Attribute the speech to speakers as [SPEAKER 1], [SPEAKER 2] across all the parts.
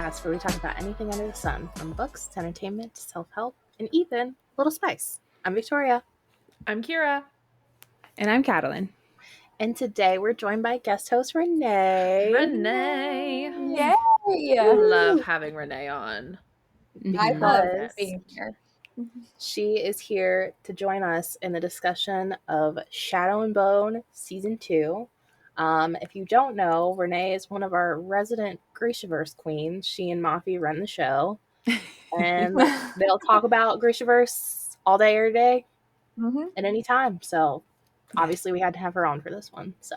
[SPEAKER 1] podcast where we talk about anything under the sun, from books to entertainment to self-help, and even a little spice. I'm Victoria.
[SPEAKER 2] I'm Kiara.
[SPEAKER 3] And I'm Katalyn.
[SPEAKER 1] And today we're joined by guest host Reneé.
[SPEAKER 2] Reneé!
[SPEAKER 4] Yay!
[SPEAKER 2] I love having Reneé on.
[SPEAKER 4] I love being here.
[SPEAKER 1] She is here to join us in the discussion of Shadow and Bone Season 2. If you don't know, Reneé is one of our resident Grishaverse queens. She and Mafi run the show. And they'll talk about Grishaverse all day, every day, at any time. So obviously we had to have her on for this one. So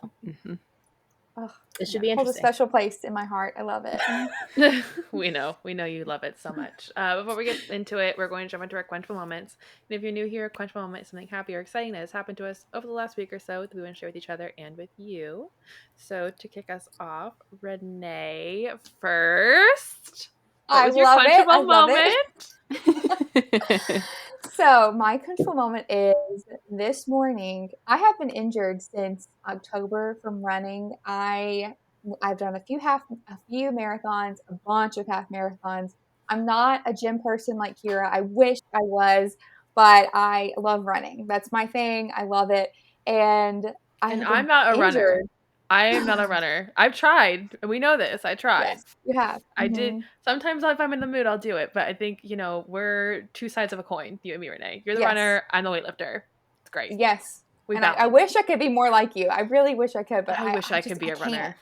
[SPEAKER 1] it should be interesting.
[SPEAKER 4] Holds a special place in my heart. I love it.
[SPEAKER 2] We know you love it so much. Before we get into it, we're going to jump into our quenchable moments. And if you're new here, a quenchable moment is something happy or exciting that has happened to us over the last week or so that we want to share with each other and with you. So to kick us off, Reneé first. What was your quenchable moment?
[SPEAKER 4] So my quenchable moment is this morning. I have been injured since October from running. I've done a few marathons, a bunch of half marathons. I'm not a gym person like Kiara. I wish I was, but I love running. That's my thing. I love it. And
[SPEAKER 2] I'm not a runner. I am not a runner. I've tried. We know this. I tried.
[SPEAKER 4] Yes, you have.
[SPEAKER 2] I did. Sometimes if I'm in the mood, I'll do it. But I think, we're two sides of a coin, you and me, Reneé. You're the runner. I'm the weightlifter. It's great.
[SPEAKER 4] Yes. I wish I could be more like you. I really wish I could. But
[SPEAKER 2] I wish I could be a runner.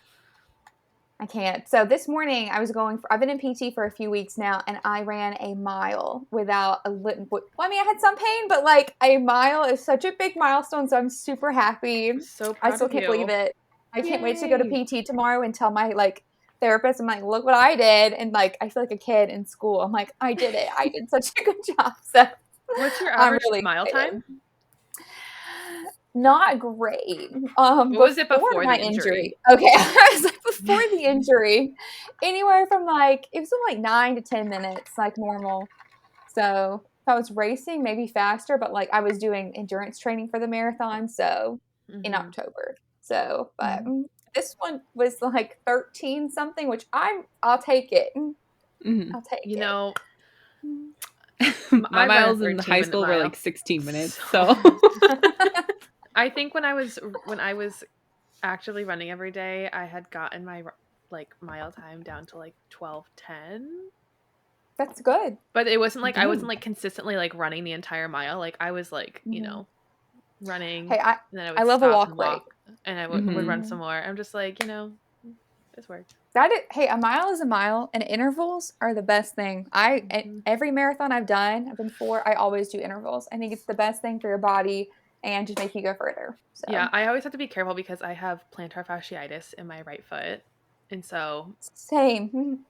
[SPEAKER 4] I can't. So this morning I've been in PT for a few weeks now, and I ran a mile without a little, I had some pain, but a mile is such a big milestone. So I'm super happy.
[SPEAKER 2] I'm so proud
[SPEAKER 4] I still
[SPEAKER 2] of
[SPEAKER 4] can't
[SPEAKER 2] you.
[SPEAKER 4] believe it. I can't wait to go to PT tomorrow and tell my therapist, I'm like, look what I did. And I feel like a kid in school. I'm like, I did it. I did such a good job. So
[SPEAKER 2] what's your average mile time?
[SPEAKER 4] Not great.
[SPEAKER 2] What was it before
[SPEAKER 4] my
[SPEAKER 2] the injury?
[SPEAKER 4] Okay. I was before the injury, anywhere from it was 9 to 10 minutes, normal. So if I was racing, maybe faster, but I was doing endurance training for the marathon. So in October. So, but this one was 13 something, which I'll take it. I'll take it.
[SPEAKER 3] My miles in high school were 16 minutes. So
[SPEAKER 2] I think when I was actively running every day, I had gotten my mile time down to 12:10.
[SPEAKER 4] That's good.
[SPEAKER 2] But it wasn't I wasn't consistently running the entire mile. I was running.
[SPEAKER 4] Hey,
[SPEAKER 2] and then I would
[SPEAKER 4] love a walk
[SPEAKER 2] break. And I would run some more. I'm just this worked.
[SPEAKER 4] A mile is a mile, and intervals are the best thing. Every marathon I've done 4, I always do intervals. I think it's the best thing for your body and just make you go further. So.
[SPEAKER 2] Yeah, I always have to be careful because I have plantar fasciitis in my right foot. And so
[SPEAKER 4] same.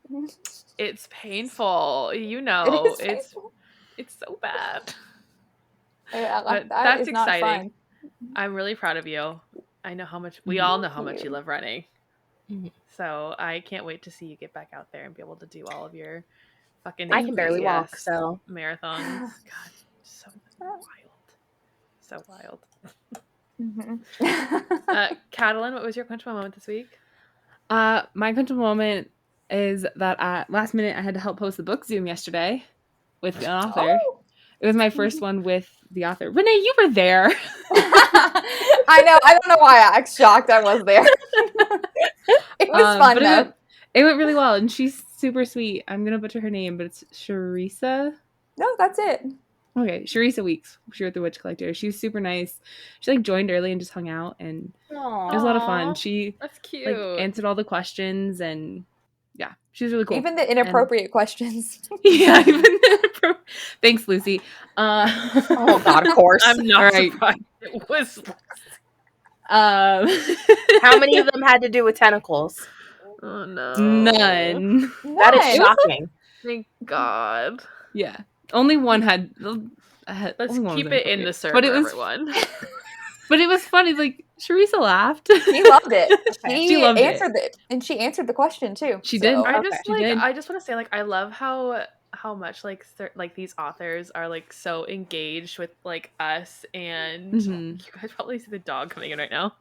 [SPEAKER 2] It's painful. It's so bad. But that's exciting. I'm really proud of you. I know how much we all know how much you love running. So I can't wait to see you get back out there and be able to do all of your fucking
[SPEAKER 1] I can barely walk, so
[SPEAKER 2] marathons. God, so wild. Katalyn, what was your quenchable moment this week?
[SPEAKER 3] My quenchable moment is that at last minute I had to help post the book Zoom yesterday with an author. It was my first one with the author. Reneé, you were there.
[SPEAKER 4] I know. I don't know why I was shocked I was there. It was fun, though.
[SPEAKER 3] It went really well, and she's super sweet. I'm going to butcher her name, but it's Charissa.
[SPEAKER 4] No, that's it.
[SPEAKER 3] Okay, Charissa Weeks. She wrote The Witch Collector. She was super nice. She joined early and just hung out, and it was a lot of fun. She
[SPEAKER 2] that's cute.
[SPEAKER 3] Answered all the questions, and yeah, she was really cool.
[SPEAKER 4] Even the inappropriate questions.
[SPEAKER 3] Yeah, even the inappropriate. Thanks, Lucy.
[SPEAKER 1] Oh God, of course.
[SPEAKER 2] I'm not surprised. It was.
[SPEAKER 1] How many of them had to do with tentacles?
[SPEAKER 2] Oh no,
[SPEAKER 3] none.
[SPEAKER 1] That is shocking.
[SPEAKER 2] Thank God.
[SPEAKER 3] Yeah, only one had.
[SPEAKER 2] Let's keep it in the server, everyone.
[SPEAKER 3] But it was funny. Charissa laughed.
[SPEAKER 4] She loved it.
[SPEAKER 3] She loved
[SPEAKER 4] it, and she answered the question too.
[SPEAKER 3] She did.
[SPEAKER 2] I just want to say, I love how how much like these authors are like so engaged with like us, and you guys probably see the dog coming in right now,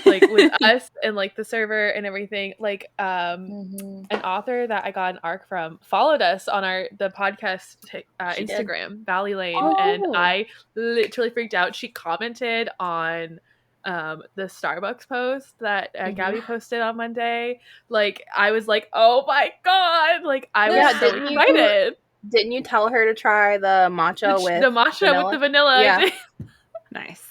[SPEAKER 2] like with us and like the server and everything. Like an author that I got an arc from followed us on the podcast Instagram, Valley Lane, and I literally freaked out. She commented on the Starbucks post that Gabby posted on Monday. Like I was like, oh my god, like I was so excited.
[SPEAKER 1] Didn't you tell her to try the matcha with
[SPEAKER 2] the matcha vanilla? With the vanilla?
[SPEAKER 1] Yeah.
[SPEAKER 2] I did.
[SPEAKER 3] Nice.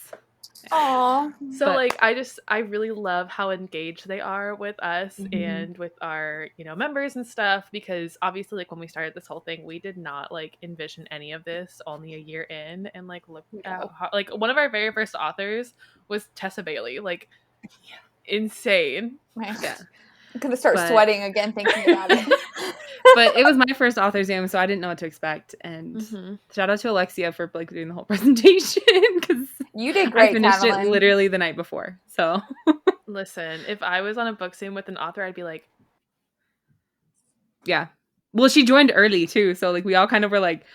[SPEAKER 4] Aww.
[SPEAKER 2] So like I really love how engaged they are with us and with our, you know, members and stuff, because obviously like when we started this whole thing, we did not like envision any of this only a year in, and like look at how, like one of our very first authors was Tessa Bailey, like insane.
[SPEAKER 4] Yeah. I'm gonna start sweating again thinking about it.
[SPEAKER 3] But it was my first author Zoom, so I didn't know what to expect. And shout out to Alexia for like doing the whole presentation, because
[SPEAKER 4] you did great.
[SPEAKER 3] I finished
[SPEAKER 4] Katalyn.
[SPEAKER 3] it literally the night before. So
[SPEAKER 2] listen, if I was on a book Zoom with an author, I'd be like,
[SPEAKER 3] yeah. Well, she joined early too, so like we all kind of were like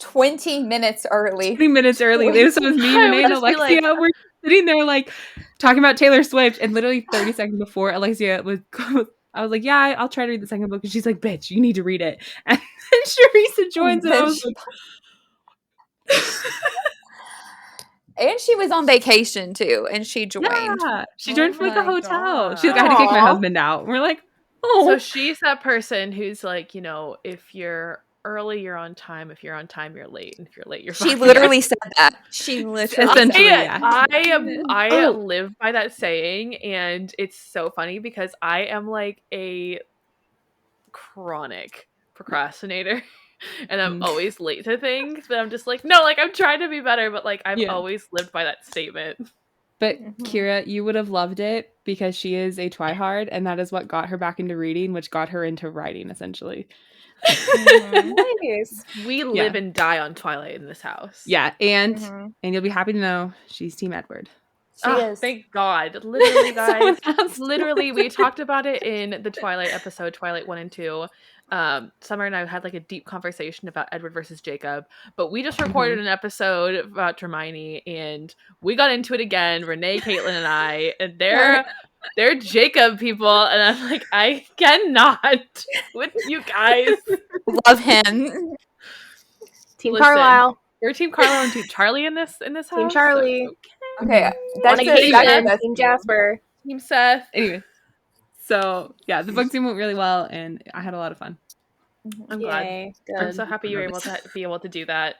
[SPEAKER 4] 20 minutes early.
[SPEAKER 3] 20 minutes early. This was me, Reneé, and Alexia. Like, we're sitting there like talking about Taylor Swift, and literally 30 seconds before Alexia was, I was like, yeah, I'll try to read the second book, and she's like, bitch, you need to read it. And then Charissa joins, and I was like,
[SPEAKER 4] and she was on vacation too, and she joined.
[SPEAKER 3] Yeah, she joined from like a hotel. She's like, I had to kick my husband out. And we're like, oh.
[SPEAKER 2] So she's that person who's like, you know, if you're early, you're on time. If you're on time, you're late. And if you're late, you're
[SPEAKER 4] She literally said that. She literally
[SPEAKER 3] essentially,
[SPEAKER 2] I live by that saying, and it's so funny because I am like a chronic procrastinator. And I'm always late to things, but I'm just like, no, like I'm trying to be better, but like I've always lived by that statement.
[SPEAKER 3] But Kiara, you would have loved it because she is a twihard, and that is what got her back into reading, which got her into writing, essentially.
[SPEAKER 1] Nice.
[SPEAKER 2] We live and die on Twilight in this house.
[SPEAKER 3] Yeah, and you'll be happy to know she's Team Edward.
[SPEAKER 4] She is.
[SPEAKER 2] Thank God. Literally, guys. Literally, we talked about it in the Twilight episode, Twilight 1 and 2. Summer and I had like a deep conversation about Edward versus Jacob, but we just recorded an episode about Hermione, and we got into it again, Reneé, Caitlin, and I, and they're Jacob people, and I'm like, I cannot with you guys.
[SPEAKER 4] Love him.
[SPEAKER 1] Team Carlisle.
[SPEAKER 2] We're Team Carlisle and Team Charlie in this house.
[SPEAKER 1] Team Charlie.
[SPEAKER 2] So
[SPEAKER 4] okay.
[SPEAKER 1] That's Team Jasper.
[SPEAKER 2] Team Seth.
[SPEAKER 3] Anyway. So yeah, the book Zoom went really well, and I had a lot of fun.
[SPEAKER 2] I'm glad. Good. I'm so happy you were able to do that.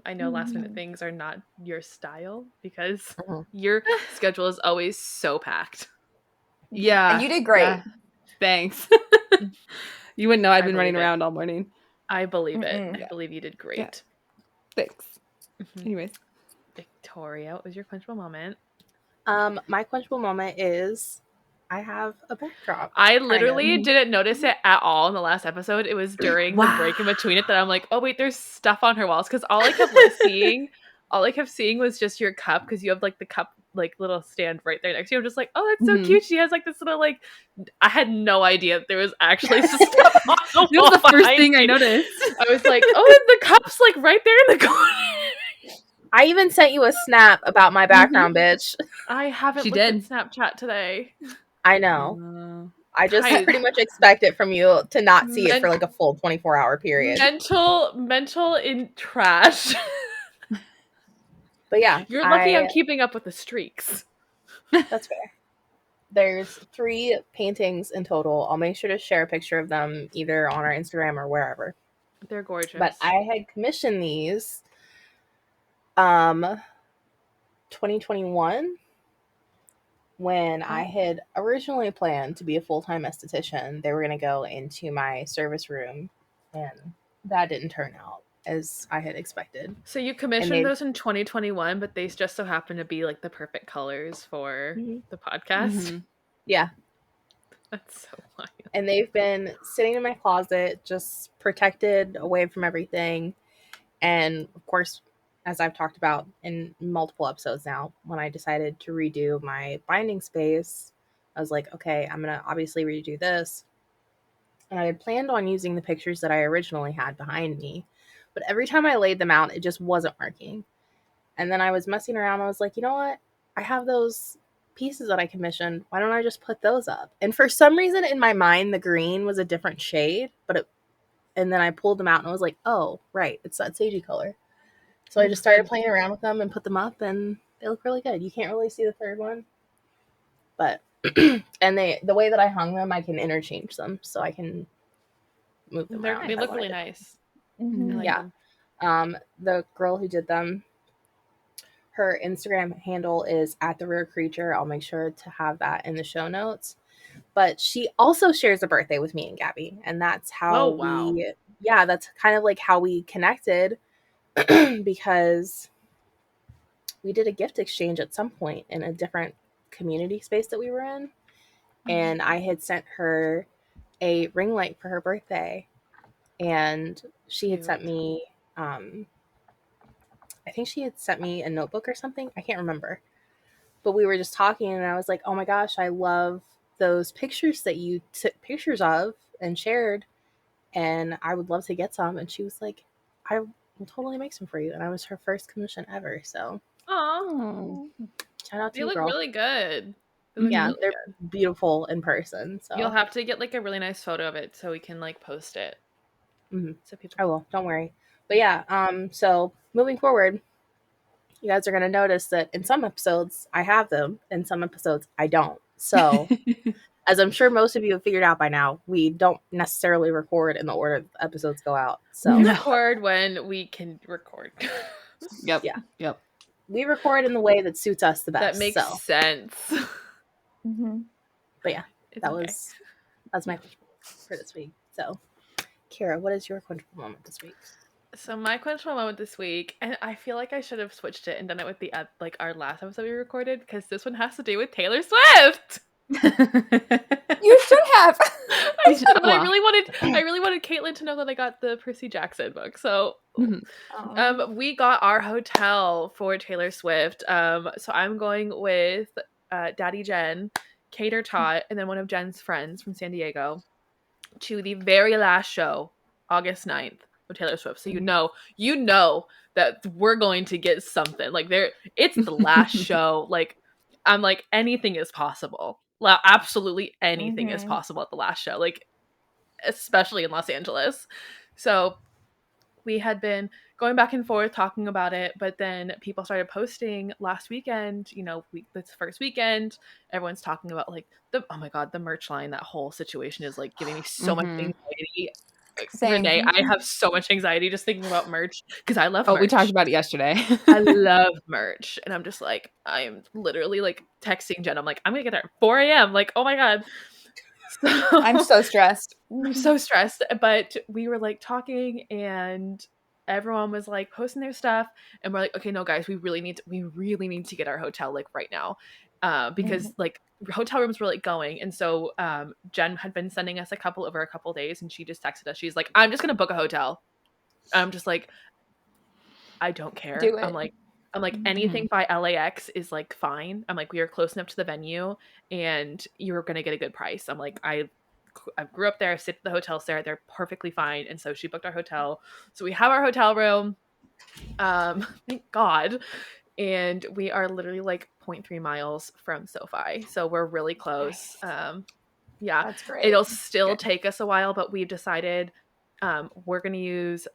[SPEAKER 2] I know last minute things are not your style because your schedule is always so packed.
[SPEAKER 4] Yeah, and you did great.
[SPEAKER 3] Yeah. Thanks. You wouldn't know I'd been running around all morning.
[SPEAKER 2] I believe it. I believe you did great. Yeah.
[SPEAKER 3] Thanks. Anyways,
[SPEAKER 2] Victoria, what was your quenchable moment?
[SPEAKER 1] My quenchable moment is I have a backdrop.
[SPEAKER 2] I literally didn't notice it at all in the last episode. It was during the break in between it that I'm like, oh wait, there's stuff on her walls, because all I kept seeing was just your cup, because you have like the cup like little stand right there next to you. I'm just like, oh, that's so cute. She has like this little like. I had no idea there was actually some stuff on the wall.
[SPEAKER 3] It was the first thing I noticed.
[SPEAKER 2] I was like, oh, the cup's like right there in the corner.
[SPEAKER 1] I even sent you a snap about my background, bitch.
[SPEAKER 2] I haven't looked at Snapchat today.
[SPEAKER 1] I know. I just pretty much expect it from you to not see it for like a full 24-hour period.
[SPEAKER 2] Mental in trash.
[SPEAKER 1] But yeah.
[SPEAKER 2] You're lucky I'm keeping up with the streaks.
[SPEAKER 1] That's fair. There's 3 paintings in total. I'll make sure to share a picture of them either on our Instagram or wherever.
[SPEAKER 2] They're gorgeous.
[SPEAKER 1] But I had commissioned these 2021 when I had originally planned to be a full-time esthetician. They were going to go into my service room, and that didn't turn out as I had expected.
[SPEAKER 2] So you commissioned those in 2021, but they just so happen to be like the perfect colors for the podcast.
[SPEAKER 1] Yeah.
[SPEAKER 2] That's so wild.
[SPEAKER 1] And they've been sitting in my closet, just protected away from everything. And of course, as I've talked about in multiple episodes now, when I decided to redo my binding space, I was like, okay, I'm going to obviously redo this. And I had planned on using the pictures that I originally had behind me, but every time I laid them out, it just wasn't working. And then I was messing around. I was like, you know what? I have those pieces that I commissioned. Why don't I just put those up? And for some reason in my mind, the green was a different shade, and then I pulled them out and I was like, oh, right, it's that sagey color. So I just started playing around with them and put them up, and they look really good. You can't really see the third one, but and the way that I hung them, I can interchange them, so I can move them around.
[SPEAKER 2] They look really nice.
[SPEAKER 4] Mm-hmm.
[SPEAKER 2] I like them.
[SPEAKER 1] The girl who did them, her Instagram handle is @the.rarecreature. I'll make sure to have that in the show notes. But she also shares a birthday with me and Gabby, and that's how that's kind of like how we connected. Because we did a gift exchange at some point in a different community space that we were in, and I had sent her a ring light for her birthday, and she had sent me I think she had sent me a notebook or something. I can't remember, but we were just talking, and I was like, oh my gosh, I love those pictures that you took pictures of and shared, and I would love to get some. And she was like, I will totally make some for you. And I was her first commission ever. So
[SPEAKER 2] Aww.
[SPEAKER 1] Shout out to
[SPEAKER 2] you,
[SPEAKER 1] you,
[SPEAKER 2] look
[SPEAKER 1] girl.
[SPEAKER 2] really good.
[SPEAKER 1] Yeah,
[SPEAKER 2] really
[SPEAKER 1] they're
[SPEAKER 2] good.
[SPEAKER 1] beautiful in person. So
[SPEAKER 2] you'll have to get like a really nice photo of it so we can like post it.
[SPEAKER 1] Mm-hmm.
[SPEAKER 2] So people.
[SPEAKER 1] I will. Don't worry. But yeah, so moving forward, you guys are going to notice that in some episodes I have them, in some episodes I don't. So as I'm sure most of you have figured out by now, we don't necessarily record in the order the episodes go out. So
[SPEAKER 2] we record when we can record.
[SPEAKER 3] Yep.
[SPEAKER 1] Yeah.
[SPEAKER 3] Yep.
[SPEAKER 1] We record in the way that suits us the best.
[SPEAKER 2] That makes sense.
[SPEAKER 1] Mm-hmm. But yeah, that's my quenchable for this week. So, Kiara, what is your quenchable moment this week?
[SPEAKER 2] So my quenchable moment this week, and I feel like I should have switched it and done it with the like our last episode we recorded, because this one has to do with Taylor Swift.
[SPEAKER 4] You should have.
[SPEAKER 2] I really wanted Caitlin to know that I got the Percy Jackson book. So we got our hotel for Taylor Swift. So I'm going with Daddy Jen, Kate or Tot, and then one of Jen's friends from San Diego to the very last show, August 9th of Taylor Swift. So you know that we're going to get something. Like it's the last show. Like I'm like, anything is possible. Absolutely anything is possible at the last show. Like especially in Los Angeles. So we had been going back and forth talking about it, but then people started posting last weekend, this first weekend, everyone's talking about like the merch line. That whole situation is like giving me so much anxiety.
[SPEAKER 4] Same.
[SPEAKER 2] Reneé, I have so much anxiety just thinking about merch because I love merch.
[SPEAKER 3] We talked about it yesterday.
[SPEAKER 2] I love merch. And I'm just like, I am literally like texting Jen. I'm like, I'm going to get there at 4 a.m. Like, oh my God.
[SPEAKER 4] So, I'm so stressed.
[SPEAKER 2] I'm so stressed. But we were like talking and everyone was like posting their stuff. And we're like, okay, no, guys, we really need to get our hotel like right now. Because like hotel rooms were like going. And so Jen had been sending us a couple days, and she just texted us. She's like, I'm just going to book a hotel. I'm just like, I don't care.
[SPEAKER 4] Do it.
[SPEAKER 2] I'm like anything by LAX is like fine. I'm like, we are close enough to the venue and you're going to get a good price. I'm like, I grew up there. I stayed at the hotels there. They're perfectly fine. And so she booked our hotel. So we have our hotel room. Thank God. And we are literally like 0.3 miles from SoFi. So we're really close.
[SPEAKER 4] Nice.
[SPEAKER 2] Yeah,
[SPEAKER 4] that's great.
[SPEAKER 2] It'll still take us a while, but we've decided we're going to use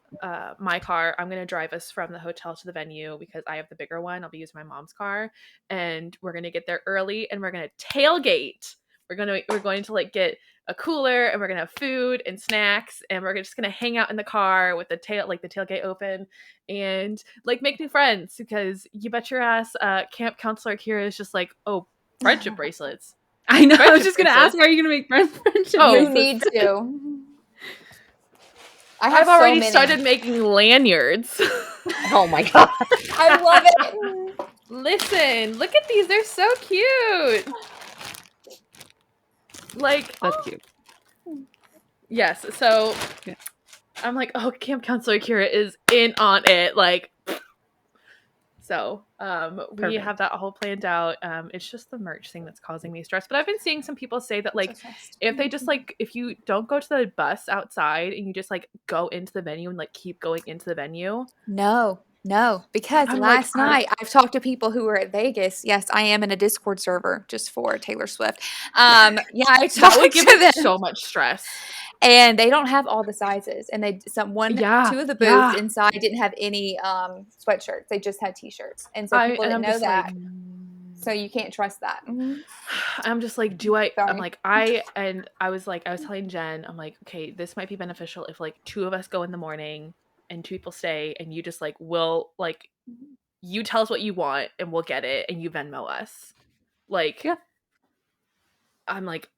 [SPEAKER 2] my car. I'm going to drive us from the hotel to the venue because I have the bigger one. I'll be using my mom's car, and we're going to get there early and we're going to tailgate. We're going to like get a cooler, and we're going to have food and snacks, and we're just going to hang out in the car with the tailgate open and like make new friends, because you bet your ass camp counselor Kiara is just like, oh, friendship bracelets.
[SPEAKER 3] I know. I was just going to ask, how are you going to make friendship bracelets?
[SPEAKER 4] You need to.
[SPEAKER 2] I've already started making lanyards.
[SPEAKER 1] Oh my God.
[SPEAKER 4] I love it.
[SPEAKER 2] Listen, look at these. They're so cute. Like,
[SPEAKER 3] that's cute.
[SPEAKER 2] Yes. So I'm like, oh, camp counselor Kiara is in on it. Like, So we have that all planned out. It's just the merch thing that's causing me stress. But I've been seeing some people say that like if they just like if you don't go to the bus outside and you just like go into the venue and like keep going into the venue.
[SPEAKER 4] No, because last night I've talked to people who were at Vegas. Yes, I am in a Discord server just for Taylor Swift. Yeah, I talked to them.
[SPEAKER 2] So much stress.
[SPEAKER 4] And they don't have all the sizes. And two of the booths inside didn't have any sweatshirts. They just had t-shirts. And so people didn't know that. Like, so you can't trust that.
[SPEAKER 2] I'm just like, I was telling Jen, I'm like, okay, this might be beneficial if like 2 of us go in the morning and 2 people stay, and you just like you tell us what you want and we'll get it and you Venmo us. Like, yeah. I'm like,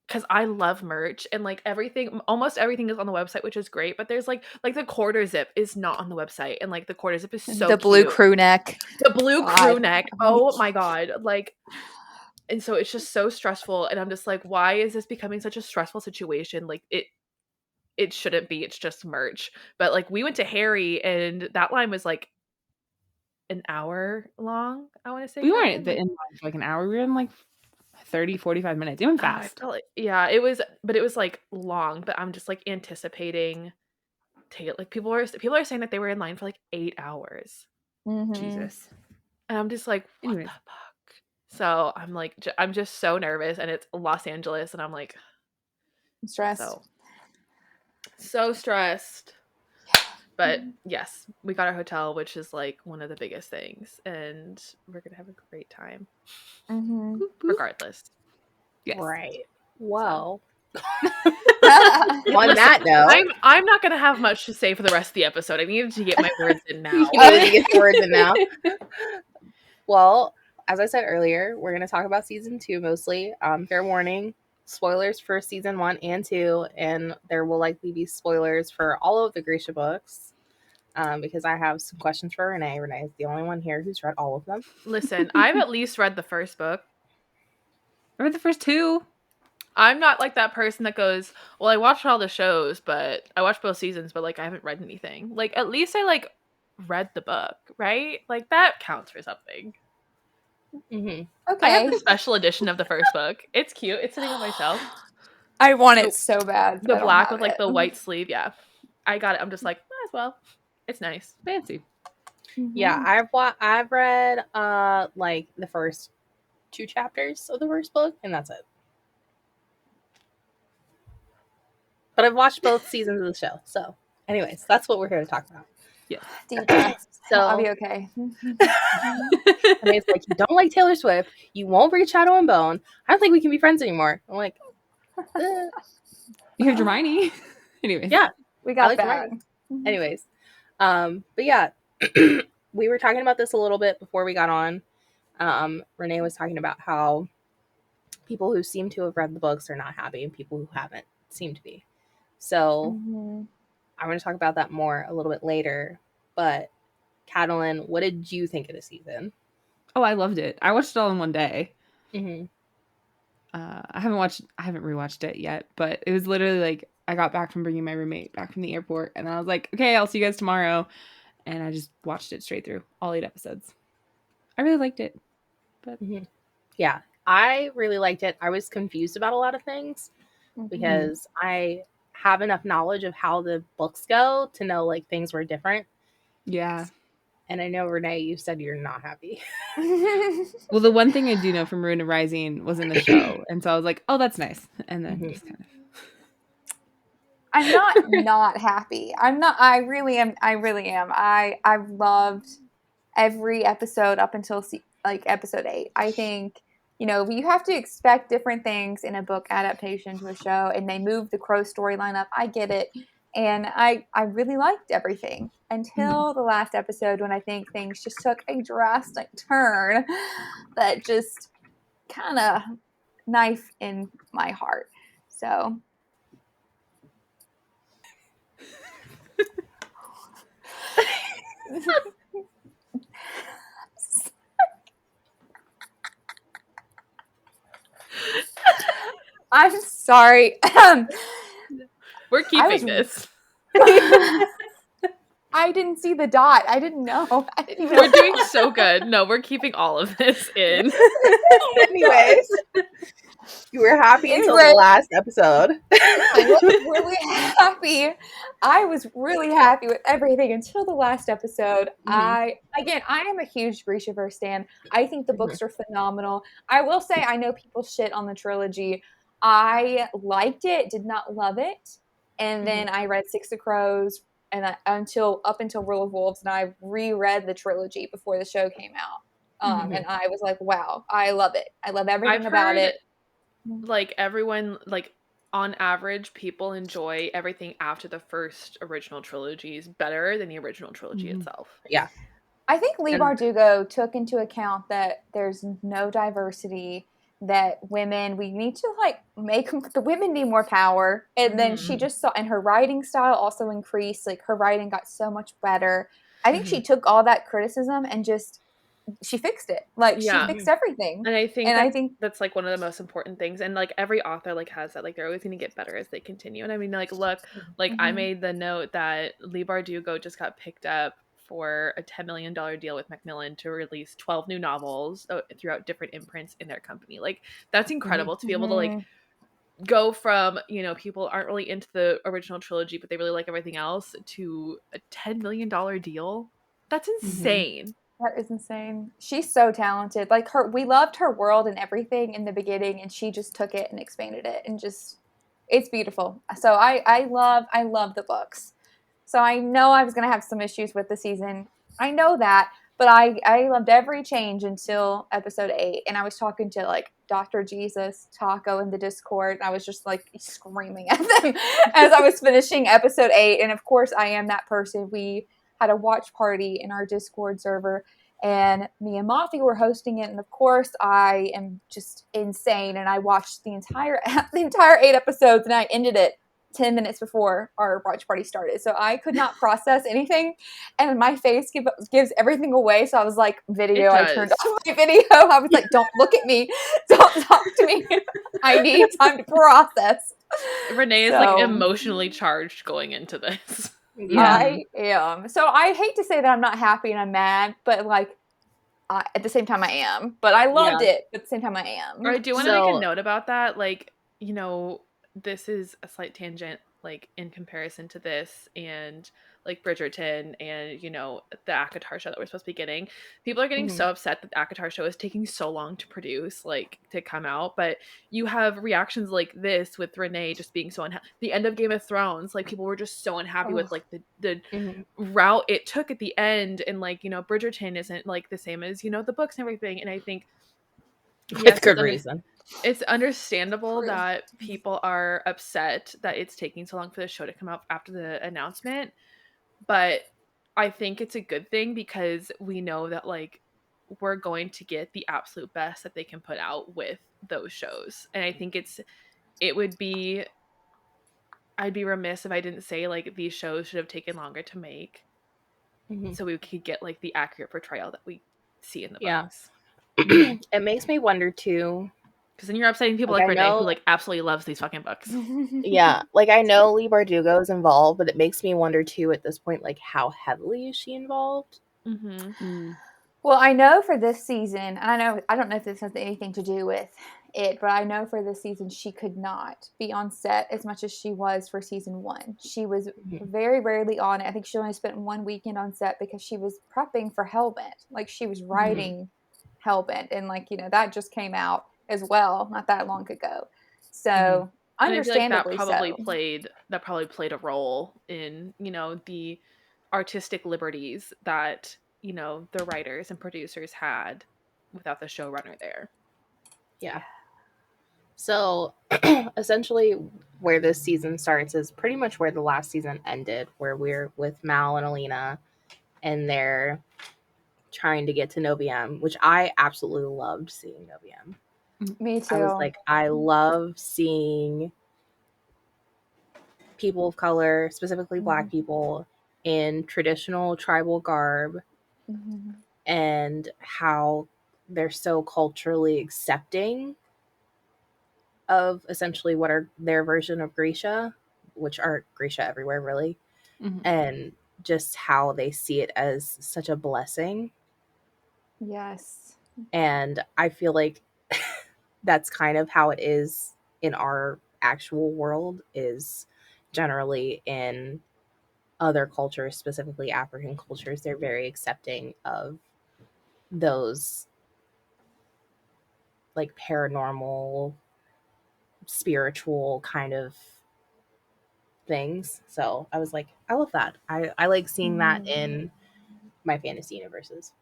[SPEAKER 2] because I love merch and like almost everything is on the website, which is great. But there's like the quarter zip is not on the website, and like the quarter zip is so
[SPEAKER 4] the blue crew neck.
[SPEAKER 2] The blue crew neck. Oh my God. Like, and so it's just so stressful. And I'm just like, why is this becoming such a stressful situation? Like it shouldn't be. It's just merch. But like we went to Harry and that line was like an hour long, I want to say.
[SPEAKER 3] We weren't in line for like an hour. We were in like 30, 45 minutes. It went fast.
[SPEAKER 2] It was like long, but I'm just like anticipating like people are saying that they were in line for like 8 hours.
[SPEAKER 4] Mm-hmm.
[SPEAKER 2] Jesus. And I'm just like, what the fuck? So I'm like, I'm just so nervous, and it's Los Angeles, and I'm like,
[SPEAKER 4] I'm stressed.
[SPEAKER 2] So stressed. But yes, we got our hotel, which is like one of the biggest things, and we're gonna have a great time.
[SPEAKER 4] Mm-hmm.
[SPEAKER 2] Regardless.
[SPEAKER 1] Yes. Right. Well. On that note,
[SPEAKER 2] I'm not gonna have much to say for the rest of the episode. I needed to get my words in now.
[SPEAKER 1] You needed to get the words in now. Well, as I said earlier, we're gonna talk about season 2 mostly. Fair warning. Spoilers for season 1 and 2, and there will likely be spoilers for all of the Grisha books, because I have some questions for Reneé. Reneé is the only one here who's read all of them.
[SPEAKER 2] Listen, I've at least read the first book.
[SPEAKER 3] I read the first 2.
[SPEAKER 2] I'm not like that person that goes, well, I watched all the shows, but I watched both seasons, but like I haven't read anything. Like at least I like read the book, right? Like that counts for something.
[SPEAKER 4] Mm-hmm.
[SPEAKER 2] Okay. I have the special edition of the first book. It's cute. It's sitting on my shelf.
[SPEAKER 4] I want it so bad.
[SPEAKER 2] The black with like the white sleeve. Yeah, I got it. I'm just like, might as well. It's nice,
[SPEAKER 3] fancy.
[SPEAKER 1] Mm-hmm. Yeah, I've read like the first 2 chapters of the first book, and that's it. But I've watched both seasons of the show. So, anyways, that's what we're here to talk about.
[SPEAKER 4] Yeah. So I'll be okay.
[SPEAKER 1] I mean, it's like, you don't like Taylor Swift. You won't read Shadow and Bone. I don't think we can be friends anymore. I'm like,
[SPEAKER 3] you have Hermione. Anyways.
[SPEAKER 1] Yeah.
[SPEAKER 4] We got that.
[SPEAKER 1] Anyways. But yeah, we were talking about this a little bit before we got on. Reneé was talking about how people who seem to have read the books are not happy, and people who haven't seem to be. So I'm going to talk about that more a little bit later. But Katalyn, what did you think of the season?
[SPEAKER 3] Oh, I loved it. I watched it all in one day.
[SPEAKER 1] Mm-hmm.
[SPEAKER 3] I haven't rewatched it yet, but it was literally like I got back from bringing my roommate back from the airport, and I was like, okay, I'll see you guys tomorrow. And I just watched it straight through, all 8 episodes. I really liked it. But
[SPEAKER 1] yeah, I really liked it. I was confused about a lot of things because I have enough knowledge of how the books go to know like things were different.
[SPEAKER 3] Yeah.
[SPEAKER 1] And I know, Reneé, you said you're not happy.
[SPEAKER 3] Well, the one thing I do know from Rune Rising was in the show. And so I was like, oh, that's nice. And then just kind of.
[SPEAKER 4] I'm not happy. I really am. I loved every episode up until like episode 8. I think, you have to expect different things in a book adaptation to a show, and they moved the Crow storyline up. I get it. And I really liked everything until the last episode, when I think things just took a drastic turn that just kind of knife in my heart. So I'm sorry.
[SPEAKER 2] We're keeping this.
[SPEAKER 4] I I didn't see the dot. I didn't know.
[SPEAKER 2] We're doing so good. No, we're keeping all of this in.
[SPEAKER 1] Anyways, you were happy until the last episode.
[SPEAKER 4] I was really happy. I was really happy with everything until the last episode. I am a huge Grishaverse stan. I think the books are phenomenal. I will say I know people shit on the trilogy. I liked it, did not love it. And then I read Six of Crows and up until Rule of Wolves, and I reread the trilogy before the show came out. And I was like, wow, I love it. I love everything about it.
[SPEAKER 2] Like everyone, like on average, people enjoy everything after the first original trilogies better than the original trilogy itself.
[SPEAKER 1] Yeah.
[SPEAKER 4] I think Leigh Bardugo took into account that there's no diversity, that we need to like make the women need more power. And then she just saw, and her writing style also increased. Like her writing got so much better. I think she took all that criticism and she fixed it. Like she fixed everything.
[SPEAKER 2] And I think that's like one of the most important things. And like every author like has that, like they're always going to get better as they continue. And I mean, like, look, like I made the note that Leigh Bardugo just got picked up for a $10 million deal with Macmillan to release 12 new novels throughout different imprints in their company. Like that's incredible to be able to like go from, you know, people aren't really into the original trilogy, but they really like everything else, to a $10 million deal. That's insane.
[SPEAKER 4] That is insane. She's so talented. Like we loved her world and everything in the beginning, and she just took it and expanded it, and it's beautiful. So I love the books. So I know I was going to have some issues with the season. I know that, but I loved every change until episode 8. And I was talking to like Dr. Jesus, Taco in the Discord, and I was just like screaming at them as I was finishing episode 8. And of course I am that person. We had a watch party in our Discord server, and me and Mafi were hosting it. And of course I am just insane. And I watched the entire 8 episodes, and I ended it 10 minutes before our watch party started. So I could not process anything, and my face gives everything away. So I was like, I turned off my video. I was like, don't look at me. Don't talk to me. I need time to process.
[SPEAKER 2] Reneé is like emotionally charged going into this.
[SPEAKER 4] Yeah. I am. So I hate to say that I'm not happy and I'm mad, but like at the same time I am. But I loved it. But at the same time I am.
[SPEAKER 2] I do want to make a note about that. Like, you know, this is a slight tangent, like in comparison to this and like Bridgerton and, you know, the ACOTAR show that we're supposed to be getting. People are getting so upset that the ACOTAR show is taking so long to produce, like to come out. But you have reactions like this with Reneé just being so unhappy. The end of Game of Thrones, like people were just so unhappy with like the route it took at the end. And like, you know, Bridgerton isn't like the same as, you know, the books and everything. And I think
[SPEAKER 1] with good reason.
[SPEAKER 2] It's understandable that people are upset that it's taking so long for the show to come out after the announcement, but I think it's a good thing because we know that like we're going to get the absolute best that they can put out with those shows. And I think I'd be remiss if I didn't say like these shows should have taken longer to make so we could get like the accurate portrayal that we see in the books.
[SPEAKER 1] It makes me wonder too,
[SPEAKER 2] because then you're upsetting people like Reneé who like absolutely loves these fucking books.
[SPEAKER 1] Yeah, like I know Leigh Bardugo is involved, but it makes me wonder too at this point, like how heavily is she involved?
[SPEAKER 4] Well, I know for this season, and I don't know if this has anything to do with it, but I know for this season she could not be on set as much as she was for season 1. She was very rarely on it. I think she only spent 1 weekend on set because she was prepping for Hellbent. Like she was writing Hellbent, and like, you know, that just came out as well not that long ago. So understandably,
[SPEAKER 2] that probably played a role in, you know, the artistic liberties that, you know, the writers and producers had without the showrunner there.
[SPEAKER 1] Yeah. So essentially where this season starts is pretty much where the last season ended, where we're with Mal and Alina and they're trying to get to Noviem, which I absolutely loved seeing Noviem.
[SPEAKER 4] Me too.
[SPEAKER 1] I was like, I love seeing people of color, specifically Black people, in traditional tribal garb and how they're so culturally accepting of essentially what are their version of Grisha, which are Grisha everywhere really, and just how they see it as such a blessing.
[SPEAKER 4] Yes.
[SPEAKER 1] And I feel like that's kind of how it is in our actual world, is generally in other cultures, specifically African cultures, they're very accepting of those like paranormal, spiritual kind of things. So I was like, I love that. I like seeing that in my fantasy universes.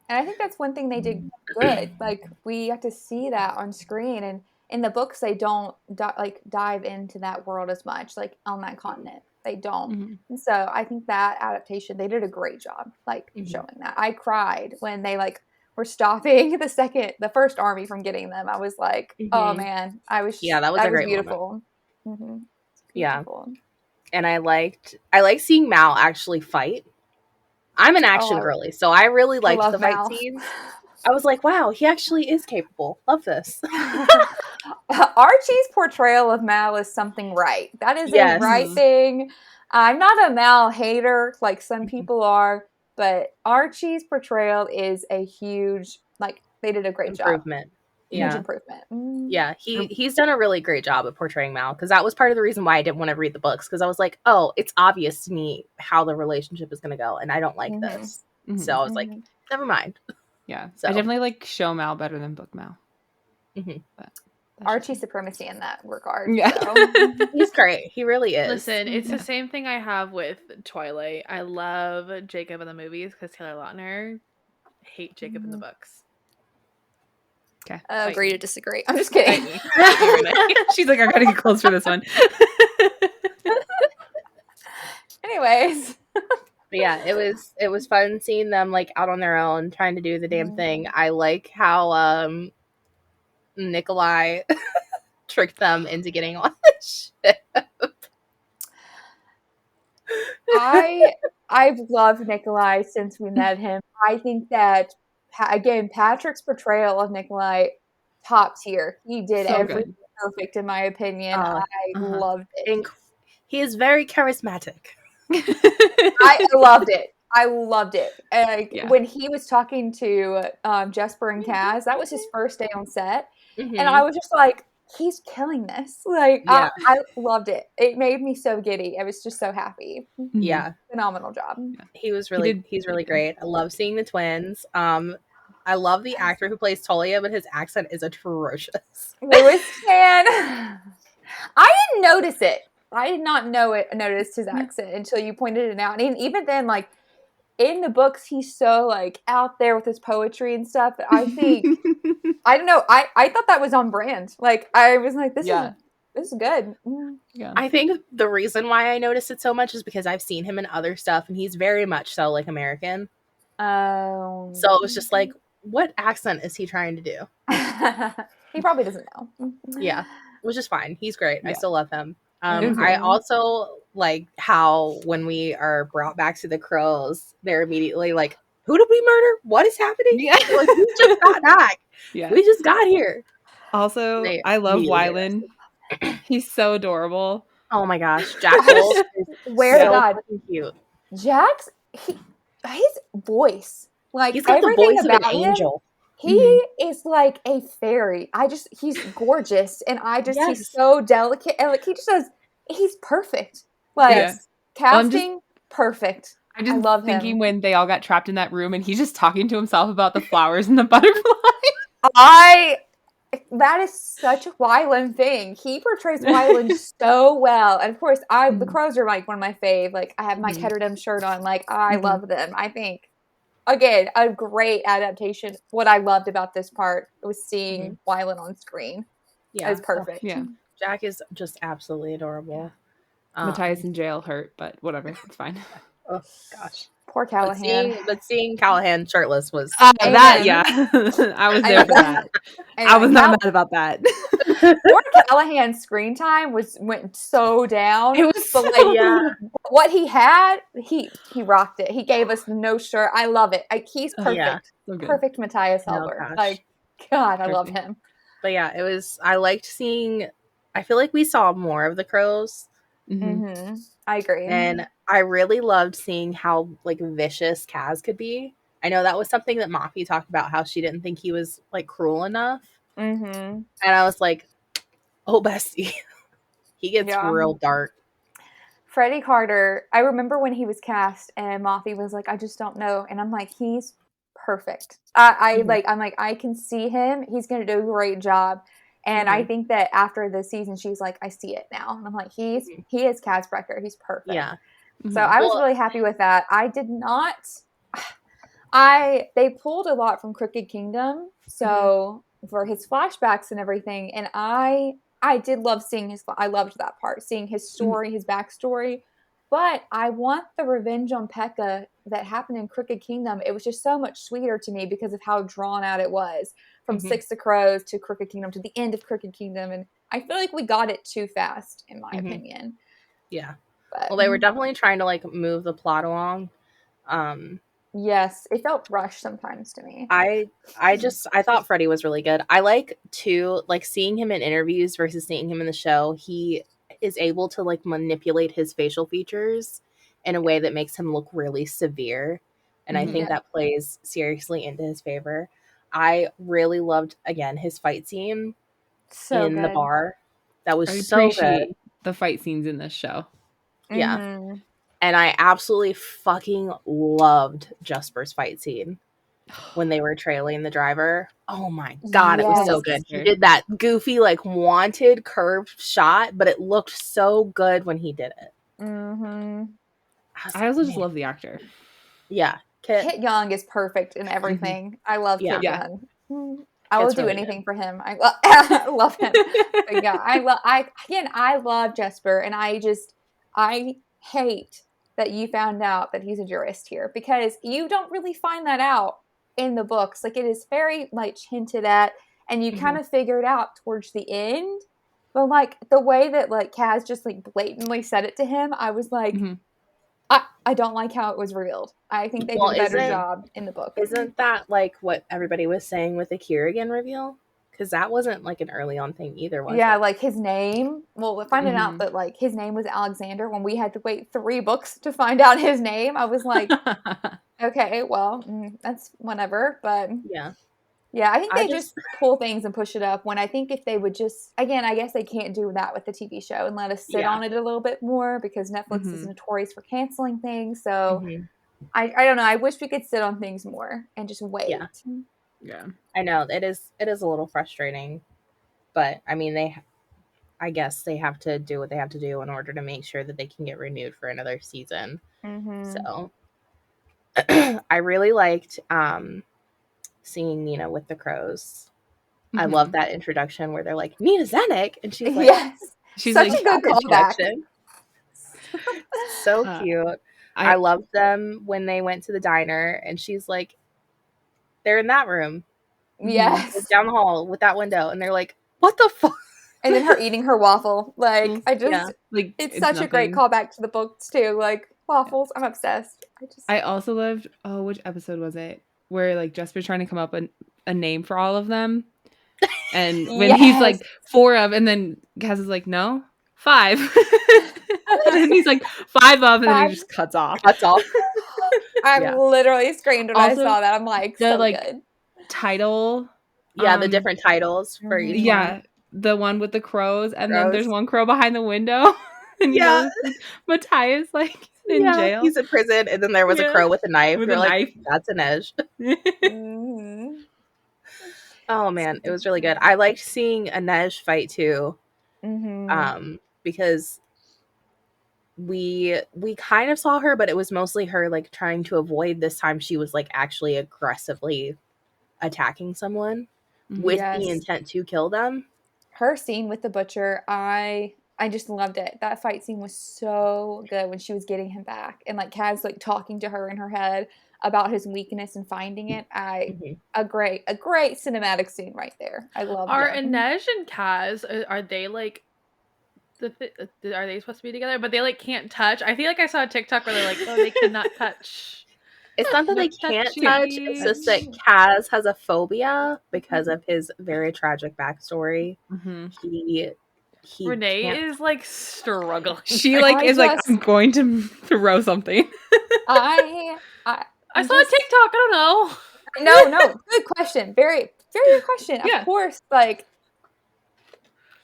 [SPEAKER 4] And I think that's one thing they did good. Like, we got to see that on screen, and in the books they don't dive into that world as much, like on that continent they don't. And so I think that adaptation, they did a great job showing that. I cried when they were stopping the first army from getting them. I was like, oh man, that was a great beautiful.
[SPEAKER 1] Yeah, and I liked seeing Mal actually fight. I'm an action girly, so I really liked the fight scenes. I was like, wow, he actually is capable. Love this.
[SPEAKER 4] Archie's portrayal of Mal is something right. That is a right thing. I'm not a Mal hater like some people are, but Archie's portrayal is a huge, they did a great
[SPEAKER 1] improvement.
[SPEAKER 4] Job. Huge improvement.
[SPEAKER 1] Yeah, he's done a really great job at portraying Mal, because that was part of the reason why I didn't want to read the books, because I was like, oh, it's obvious to me how the relationship is going to go, and I don't like this. So I was like, never mind.
[SPEAKER 3] Yeah, so I definitely like show Mal better than book Mal.
[SPEAKER 4] Archie supremacy in that regard.
[SPEAKER 3] Yeah,
[SPEAKER 4] so.
[SPEAKER 1] He's great. He really is.
[SPEAKER 2] Listen, it's the same thing I have with Twilight. I love Jacob in the movies because Taylor Lautner. Hate Jacob in the books.
[SPEAKER 3] Okay.
[SPEAKER 4] Agree to disagree. I'm just kidding.
[SPEAKER 3] She's like, I gotta get close for this one.
[SPEAKER 4] Anyways.
[SPEAKER 1] But yeah, it was fun seeing them out on their own trying to do the damn thing. I like how Nikolai tricked them into getting on the ship.
[SPEAKER 4] I've loved Nikolai since we met him. I think that, again, Patrick's portrayal of Nikolai, top tier. He did everything perfect, in my opinion. I loved it.
[SPEAKER 1] He is very charismatic.
[SPEAKER 4] I loved it. When he was talking to Jesper and Kaz, that was his first day on set. And I was just like, he's killing this. I loved it. It made me so giddy. I was just so happy.
[SPEAKER 1] Yeah.
[SPEAKER 4] Phenomenal job.
[SPEAKER 1] He's really great. I love seeing the twins. I love the actor who plays Tolia, but his accent is atrocious.
[SPEAKER 4] Lewis Tan. I didn't notice it. I did not notice his accent until you pointed it out. And even then, in the books, he's so out there with his poetry and stuff. But I think I don't know. I thought that was on brand. I was like, this is good.
[SPEAKER 1] Yeah. I think the reason why I noticed it so much is because I've seen him in other stuff, and he's very much so American. So it was just like, what accent is he trying to do?
[SPEAKER 4] He probably doesn't know.
[SPEAKER 1] Yeah, which is fine. He's great. I still love him. I also like how when we are brought back to the crows, they're immediately like, who did we murder? What is happening? Yeah, we just got back. Yeah, we just got here.
[SPEAKER 3] Also, I love Wylan. He's so adorable.
[SPEAKER 1] Oh my gosh, Jack Wolf is so cute.
[SPEAKER 4] Jack's his voice,
[SPEAKER 1] he's got the voice of an angel.
[SPEAKER 4] He is like a fairy. He's gorgeous, and he's so delicate, and he's perfect. Casting, perfect.
[SPEAKER 3] I'm just love thinking him. When they all got trapped in that room, and he's just talking to himself about the flowers and the butterfly.
[SPEAKER 4] That is such a Wylan thing. He portrays Wylan so well, and of course, the crows are one of my fave. I have my Ketterdam shirt on. I love them. I think. Again, a great adaptation. What I loved about this part was seeing Wylan on screen. Yeah, it was perfect.
[SPEAKER 3] Yeah,
[SPEAKER 1] Jack is just absolutely adorable.
[SPEAKER 3] Matthias in jail hurt, but whatever, it's fine.
[SPEAKER 1] Oh gosh,
[SPEAKER 4] poor Callahan.
[SPEAKER 1] But seeing Callahan shirtless was
[SPEAKER 3] that. Yeah, I was there for that. I was not mad about that.
[SPEAKER 4] Poor Callahan's screen time went so down.
[SPEAKER 3] It was
[SPEAKER 4] what he had, he rocked it. He gave us no shirt. I love it. He's perfect. Yeah, so perfect Matthias Helber. God, I love him.
[SPEAKER 1] But yeah, I liked seeing. I feel like we saw more of the crows
[SPEAKER 4] I agree.
[SPEAKER 1] And I really loved seeing how like vicious Kaz could be. I know that was something that Mafi talked about, how she didn't think he was like cruel enough. And I was like, oh, bestie, he gets real dark.
[SPEAKER 4] Freddie Carter, I remember when he was cast and Mafi was like, I just don't know. And I'm like, he's perfect. I'm like, I can see him. He's going to do a great job. And I think that after this season, she's like, I see it now. And I'm like, he is Kaz Brecker. He's perfect.
[SPEAKER 1] Yeah.
[SPEAKER 4] So I was really happy with that. I did not. They pulled a lot from Crooked Kingdom. So for his flashbacks and everything. And I did love seeing I loved that part, seeing his story, his backstory. But I want the revenge on Pekka that happened in Crooked Kingdom. It was just so much sweeter to me because of how drawn out it was from Six of Crows to Crooked Kingdom to the end of Crooked Kingdom. And I feel like we got it too fast, in my opinion.
[SPEAKER 1] Yeah. But, well, they were definitely trying to like move the plot along.
[SPEAKER 4] Yes, it felt rushed sometimes to me.
[SPEAKER 1] I thought Freddie was really good. I like too, like seeing him in interviews versus seeing him in the show. He is able to like manipulate his facial features in a way that makes him look really severe. And I think that plays seriously into his favor. I really loved, again, his fight scene in the bar. That was so good.
[SPEAKER 3] The fight scenes in this show.
[SPEAKER 1] Yeah. And I absolutely fucking loved Jesper's fight scene when they were trailing the driver. Oh my God, it was so good. He did that goofy, like, wanted curved shot, but it looked so good when he did it.
[SPEAKER 3] I also just love the actor.
[SPEAKER 1] Yeah.
[SPEAKER 4] Kit Young is perfect in everything. I love Kit Young. I will do anything for him. I love him. But yeah, I love Jesper, and I hate that you found out that he's a jurist here, because you don't really find that out in the books. Like, it is very much hinted at, and you kind of figure it out towards the end. But like the way that like Kaz just like blatantly said it to him, I was like, I don't like how it was revealed. I think they did a better job in the book.
[SPEAKER 1] Isn't that like what everybody was saying with the Kiergan reveal? Because that wasn't like an early on thing either, was it?
[SPEAKER 4] Yeah, like his name. Well, finding out that like his name was Alexander when we had to wait 3 books to find out his name, I was like, okay, well, that's whatever. But yeah, I think they just pull things and push it up, when I think if they would just, again, I guess they can't do that with the TV show and let us sit on it a little bit more, because Netflix is notorious for canceling things. So I don't know. I wish we could sit on things more and just wait.
[SPEAKER 1] Yeah. I know it is a little frustrating, but I mean, I guess they have to do what they have to do in order to make sure that they can get renewed for another season. So I really liked seeing Nina with the crows. I love that introduction where they're like, Nina Zenik, and she's like,
[SPEAKER 4] she's such like, a good callback.
[SPEAKER 1] So cute. I loved them when they went to the diner, and she's like, they're in that room.
[SPEAKER 4] Yes.
[SPEAKER 1] Down the hall with that window, and they're like, what the fuck?
[SPEAKER 4] And then her eating her waffle. Like, I just, like, it's such a great callback to the books too. Like, waffles, I'm obsessed.
[SPEAKER 3] I also loved, which episode was it? Where like Jesper's trying to come up with a name for all of them. And when he's like 4 of, and then Kaz is like, no, 5. And he's like 5 of, and then he just cuts off.
[SPEAKER 4] I literally screamed when also, I saw that. I'm like, so like, good.
[SPEAKER 3] Title.
[SPEAKER 1] Yeah, the different titles for each one.
[SPEAKER 3] The one with the crows, and then there's one crow behind the window. And Matthias, like, in jail.
[SPEAKER 1] He's in prison, and then there was a crow with a knife. With a knife. That's an edge. Oh man, it was really good. I liked seeing Inej fight too, because we kind of saw her, but it was mostly her like trying to avoid. This time she was like actually aggressively attacking someone with the intent to kill them.
[SPEAKER 4] Her scene with the butcher, I just loved it. That fight scene was so good when she was getting him back, and like Kaz like talking to her in her head about his weakness and finding it. A great cinematic scene right there. I love it.
[SPEAKER 2] Are Inej and Kaz, are they like are they supposed to be together, but they like can't touch? I feel like I saw a TikTok where they're like, oh, they cannot touch.
[SPEAKER 1] It's not that they can't touch, it's just that Kaz has a phobia because of his very tragic backstory. He
[SPEAKER 2] Reneé is like struggling.
[SPEAKER 3] She like is like, I'm going to throw something.
[SPEAKER 2] I saw a TikTok. I
[SPEAKER 4] don't know. No. Good question. Very, very good question. Of course, like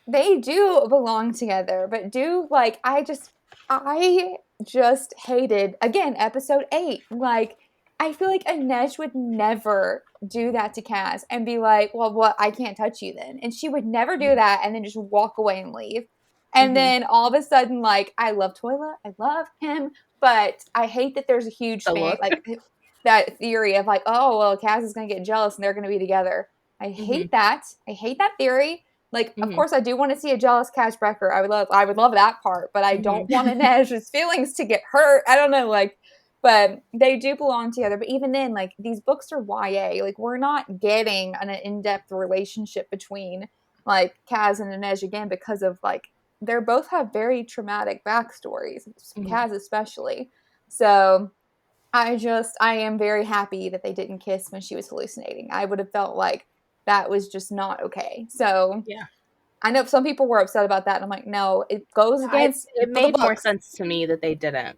[SPEAKER 4] they do belong together, but I just hated, again, episode 8. Like, I feel like Inej would never do that to Kaz and be like, well, what? I can't touch you then. And she would never do that and then just walk away and leave. And then all of a sudden, like, I love Toilet. I love him. But I hate that there's a huge fan, like, that theory of like, oh, well, Kaz is going to get jealous and they're going to be together. I hate that. I hate that theory. Like, of course, I do want to see a jealous Cash Brecker. I would love that part, but I don't want Inej's feelings to get hurt. I don't know, like, but they do belong together. But even then, like, these books are YA. Like, we're not getting an in-depth relationship between, like, Kaz and Inej again because of, like, they both have very traumatic backstories, Kaz especially. So I am very happy that they didn't kiss when she was hallucinating. I would have felt like that was just not okay. So I know some people were upset about that. And I'm like, no, it goes against.
[SPEAKER 1] It made more sense to me that they didn't.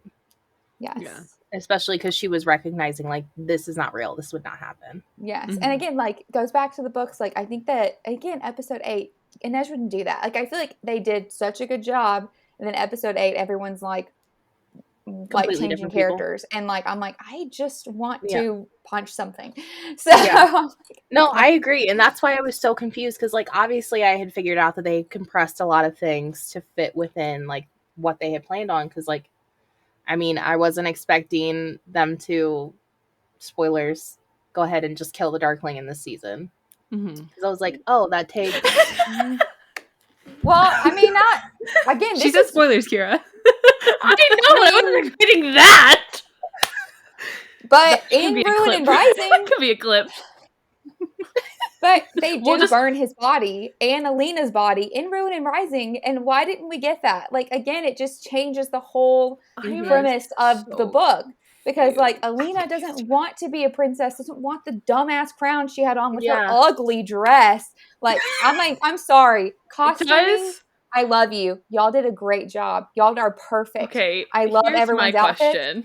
[SPEAKER 4] Yes.
[SPEAKER 1] Yeah. Especially because she was recognizing, like, this is not real. This would not happen.
[SPEAKER 4] Yes. And again, like, goes back to the books. Like, I think that, again, episode 8, Inej wouldn't do that. Like, I feel like they did such a good job. And then episode 8, everyone's like changing characters. And, like, I'm like, I just want to punch something. So,
[SPEAKER 1] no, I agree. And that's why I was so confused. Because, like, obviously I had figured out that they compressed a lot of things to fit within, like, what they had planned on. Because, like, I mean, I wasn't expecting them to, spoilers, go ahead and just kill the Darkling in this season. Because I was like, oh, that takes...
[SPEAKER 4] Well, I mean, not... Again,
[SPEAKER 3] she said spoilers, Kiara.
[SPEAKER 2] I wasn't expecting that!
[SPEAKER 4] But in Ruin and Rising...
[SPEAKER 2] That could be a clip.
[SPEAKER 4] But they do burn his body and Alina's body in Ruin and Rising, and why didn't we get that? Like, again, it just changes the whole premise of the book. Because, like, Alina doesn't want to be a princess, doesn't want the dumbass crown she had on with her ugly dress. Like, I'm sorry. Costuming, I love you. Y'all did a great job. Y'all are perfect.
[SPEAKER 2] Okay,
[SPEAKER 4] I love everyone's outfit.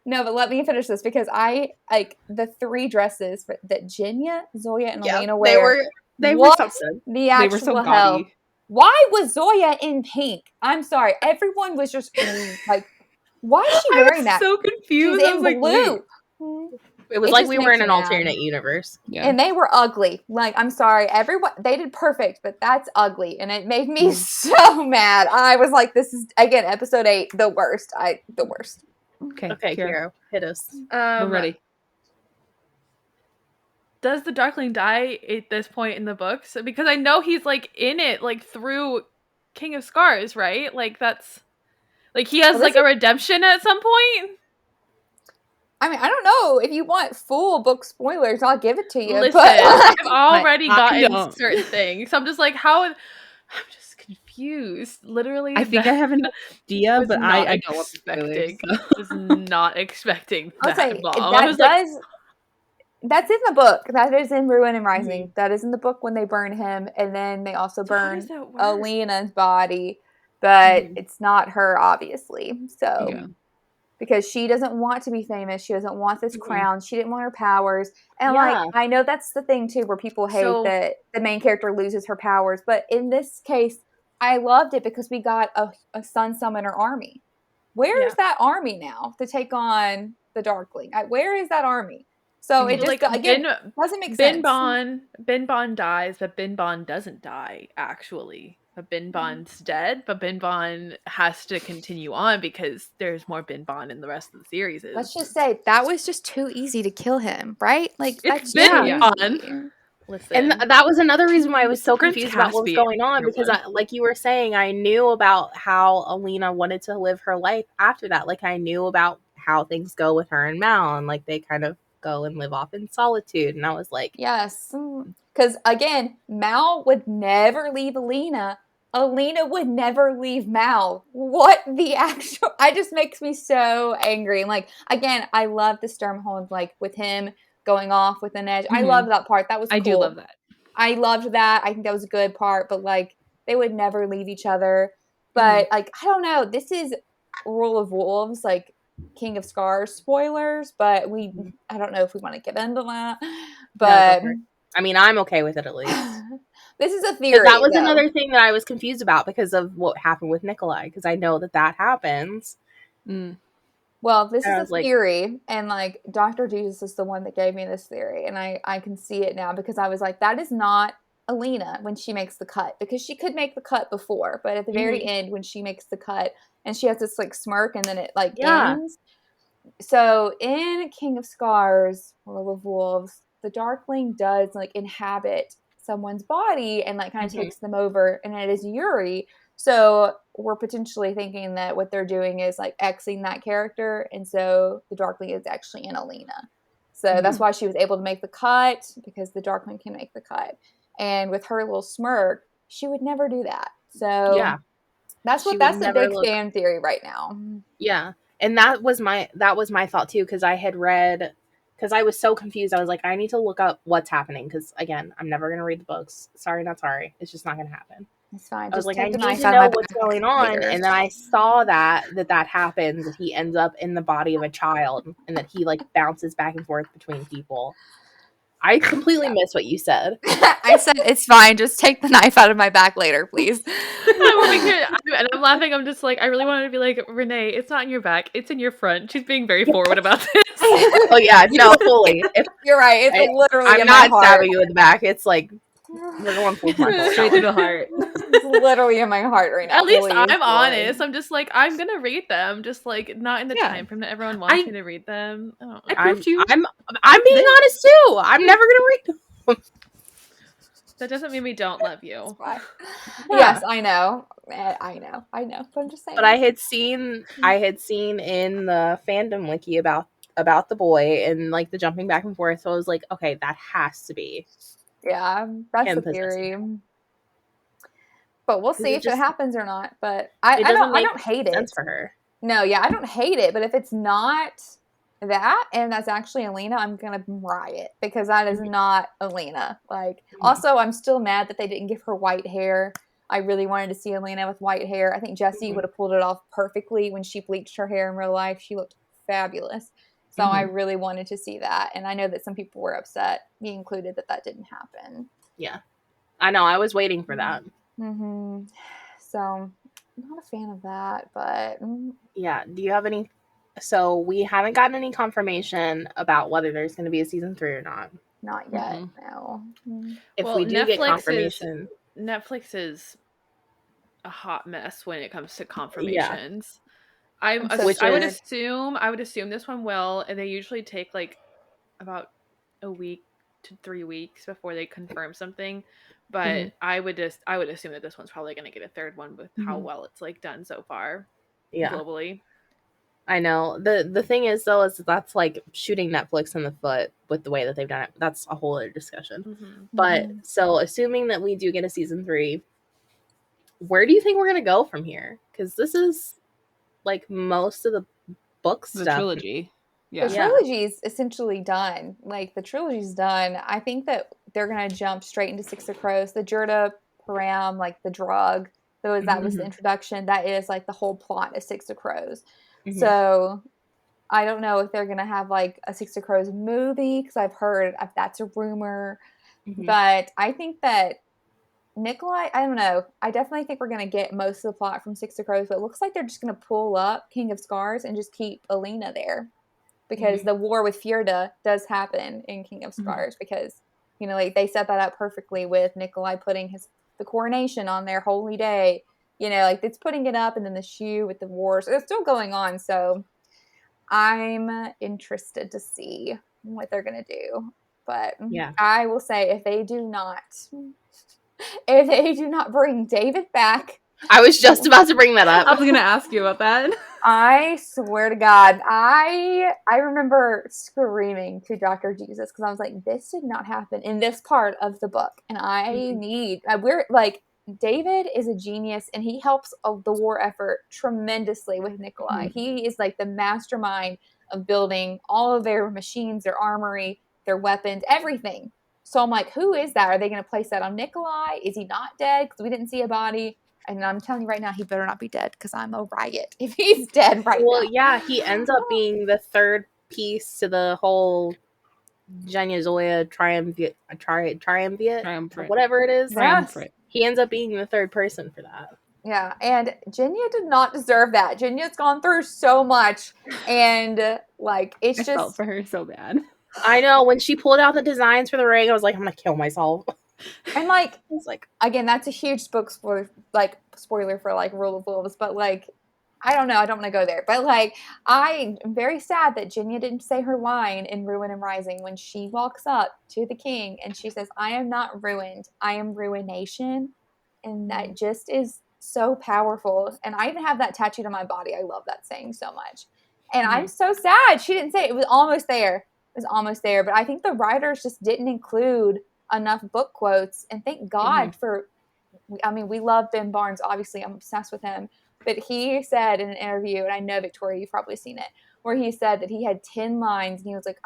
[SPEAKER 4] No, but let me finish this because I like the 3 dresses that Jenya, Zoya, and Alina wear.
[SPEAKER 1] They were something.
[SPEAKER 4] The actual
[SPEAKER 3] they were so
[SPEAKER 4] hell. Why was Zoya in pink? I'm sorry. Everyone was just like, why is she wearing that?
[SPEAKER 3] So confused.
[SPEAKER 4] She's in blue.
[SPEAKER 1] It was like we were in an alternate universe.
[SPEAKER 4] Yeah. And they were ugly. Like, I'm sorry. Everyone, they did perfect, but that's ugly. And it made me so mad. I was like, this is, again, episode 8, the worst. The worst.
[SPEAKER 1] Okay, Kiara, hit us.
[SPEAKER 3] We're ready.
[SPEAKER 2] Does the Darkling die at this point in the books? Because I know he's, like, in it, like, through King of Scars, right? Like, that's... Like, he has, like, a redemption at some point?
[SPEAKER 4] I mean, I don't know. If you want full book spoilers, I'll give it to you.
[SPEAKER 2] Listen, I've already gotten certain things. So I'm just like, I'm just confused. Literally.
[SPEAKER 3] I think I have an idea, but I don't want
[SPEAKER 2] spoilers. I was not expecting that.
[SPEAKER 4] That's in the book. That is in Ruin and Rising. That is in the book when they burn him. And then they also burn Alina's body. But it's not her, obviously. So, because she doesn't want to be famous. She doesn't want this crown. She didn't want her powers. And, like, I know that's the thing, too, where people hate that the main character loses her powers. But in this case, I loved it because we got a Sun Summoner army. Where is that army now to take on the Darkling? Where is that army? So, it just, like, again, doesn't make sense.
[SPEAKER 2] Bin Bon dies, but Bin Bon doesn't die, actually. But Bin Bon's dead, but Bin Bon has to continue on because there's more Bin Bon in the rest of the series.
[SPEAKER 4] Let's just say that was just too easy to kill him, right? Like,
[SPEAKER 2] it's Bin Bon.
[SPEAKER 1] Listen. And that was another reason why I was so confused about what was going on because, like you were saying, I knew about how Alina wanted to live her life after that. Like, I knew about how things go with her and Mal, and, like, they kind of go and live off in solitude. And I was like,
[SPEAKER 4] yes. Because, again, Mal would never leave Alina. Alina would never leave Mal. What the actual... It just makes me so angry. And, like, again, I love the Sturmhond, like, with him going off with Inej. I loved that part. That was cool.
[SPEAKER 3] I do love that.
[SPEAKER 4] I loved that. I think that was a good part. But, like, they would never leave each other. But like, I don't know, this is Rule of Wolves, like King of Scars spoilers, but I don't know if we want to get into that. But
[SPEAKER 1] no, I mean, I'm okay with it at least.
[SPEAKER 4] This is a theory.
[SPEAKER 1] That was another thing that I was confused about because of what happened with Nikolai, because I know that happens.
[SPEAKER 4] Well, this is a theory, and like Dr. Jesus is the one that gave me this theory, and I can see it now because I was like, that is not Alina when she makes the cut, because she could make the cut before, but at the very end when she makes the cut and she has this like smirk and then it like ends. So in King of Scars, Rule of Wolves, the Darkling does like inhabit someone's body and like kind of takes them over, and it is Yuri. So we're potentially thinking that what they're doing is like Xing that character, and so the Darkling is actually in Alina. So that's why she was able to make the cut, because the Darkling can make the cut. And with her little smirk, she would never do that. So that's the big fan theory right now.
[SPEAKER 1] Yeah. And that was my thought too, because I had read, because I was so confused. I was like, I need to look up what's happening, because again, I'm never going to read the books. Sorry, not sorry. It's just not going to happen.
[SPEAKER 4] It's fine.
[SPEAKER 1] I was like, I need to know what's going on. Later. And then I saw that happens, that he ends up in the body of a child and that he like bounces back and forth between people. I completely missed what you said.
[SPEAKER 4] I said, it's fine. Just take the knife out of my back later, please.
[SPEAKER 2] And I'm laughing. I'm just like, I really wanted to be like, Reneé, it's not in your back. It's in your front. She's being very forward about this.
[SPEAKER 1] Oh, yeah. No, fully.
[SPEAKER 4] You're right. It's literally
[SPEAKER 1] I'm
[SPEAKER 4] in
[SPEAKER 1] not
[SPEAKER 4] my heart.
[SPEAKER 1] stabbing you in the back. It's like, we're going full frontal.
[SPEAKER 3] Straight to the heart.
[SPEAKER 4] It's literally in my heart right now.
[SPEAKER 2] At least I'm honest. I'm just like, I'm going to read them. Just like, not in the time frame that everyone wants me to read them.
[SPEAKER 1] I'm being honest too. I'm never going to read them.
[SPEAKER 2] That doesn't mean we don't love you.
[SPEAKER 4] Yes, I know. But I'm just saying.
[SPEAKER 1] But I had seen in the fandom wiki about the boy and like the jumping back and forth. So I was like, okay, that has to be.
[SPEAKER 4] Yeah, that's the theory. But we'll see if it happens or not. But I don't hate it.
[SPEAKER 1] Sense for her.
[SPEAKER 4] No, yeah, I don't hate it. But if it's not that and that's actually Alina, I'm gonna riot, because that is not Alina. Like, also, I'm still mad that they didn't give her white hair. I really wanted to see Alina with white hair. I think Jessie would have pulled it off perfectly when she bleached her hair in real life. She looked fabulous. So I really wanted to see that. And I know that some people were upset, me included, that didn't happen.
[SPEAKER 1] Yeah. I know. I was waiting for that.
[SPEAKER 4] So I'm not a fan of that, but...
[SPEAKER 1] Yeah. Do you have any... So we haven't gotten any confirmation about whether there's going to be a season 3 or not.
[SPEAKER 4] Not yet, no.
[SPEAKER 1] If we do get confirmation...
[SPEAKER 2] Netflix is a hot mess when it comes to confirmations. I would assume this one will, and they usually take like about a week to 3 weeks before they confirm something. But I would assume that this one's probably going to get a third one with how well it's like done so far, globally.
[SPEAKER 1] I know. The thing is though, is that's like shooting Netflix in the foot with the way that they've done it. That's a whole other discussion. But so assuming that we do get a season 3, where do you think we're going to go from here? Because this is like most of the book stuff.
[SPEAKER 3] The trilogy.
[SPEAKER 4] Yeah. The trilogy's essentially done. Like, the trilogy's done. I think that they're going to jump straight into Six of Crows. The Jurda Param, like the drug, that was the introduction. That is like the whole plot of Six of Crows. So I don't know if they're going to have like a Six of Crows movie, because I've heard that's a rumor. But I think that Nikolai, I don't know. I definitely think we're going to get most of the plot from Six of Crows, but it looks like they're just going to pull up King of Scars and just keep Alina there, because the war with Fjorda does happen in King of Scars, because, you know, like they set that up perfectly with Nikolai putting the coronation on their holy day. You know, like it's putting it up, and then the shoe with the wars. It's still going on, so I'm interested to see what they're going to do. But I will say, if they do not bring David back.
[SPEAKER 1] I was just about to bring that up.
[SPEAKER 3] I was going to ask you about that.
[SPEAKER 4] I swear to God, I remember screaming to Dr. Jesus, because I was like, this did not happen in this part of the book. And we're like, David is a genius, and he helps the war effort tremendously with Nikolai. He is like the mastermind of building all of their machines, their armory, their weapons, everything. So I'm like, who is that? Are they going to place that on Nikolai? Is he not dead? Because we didn't see a body. And I'm telling you right now, he better not be dead because I'm a riot if he's dead now.
[SPEAKER 1] Well, yeah, he ends up being the third piece to the whole Genya Zoya triumvirate, whatever it is.
[SPEAKER 3] Triumvirate.
[SPEAKER 1] He ends up being the third person for that.
[SPEAKER 4] Yeah, and Genya did not deserve that. Genya's gone through so much, and like it's just
[SPEAKER 3] felt for her so bad.
[SPEAKER 1] I know, when she pulled out the designs for the ring, I was like, I'm gonna kill myself.
[SPEAKER 4] And like,
[SPEAKER 1] I was like,
[SPEAKER 4] again, that's a huge book spoiler for like Rule of Wolves, but like, I don't know, I don't want to go there, but like, I am very sad that Genya didn't say her line in Ruin and Rising when she walks up to the king and she says, "I am not ruined, I am ruination," and that just is so powerful. And I even have that tattooed on my body. I love that saying so much, and I'm so sad she didn't say it. It was almost there. But I think the writers just didn't include enough book quotes, and thank God for, I mean, we love Ben Barnes, obviously I'm obsessed with him, but he said in an interview, and I know Victoria, you've probably seen it, where he said that he had 10 lines and he was like,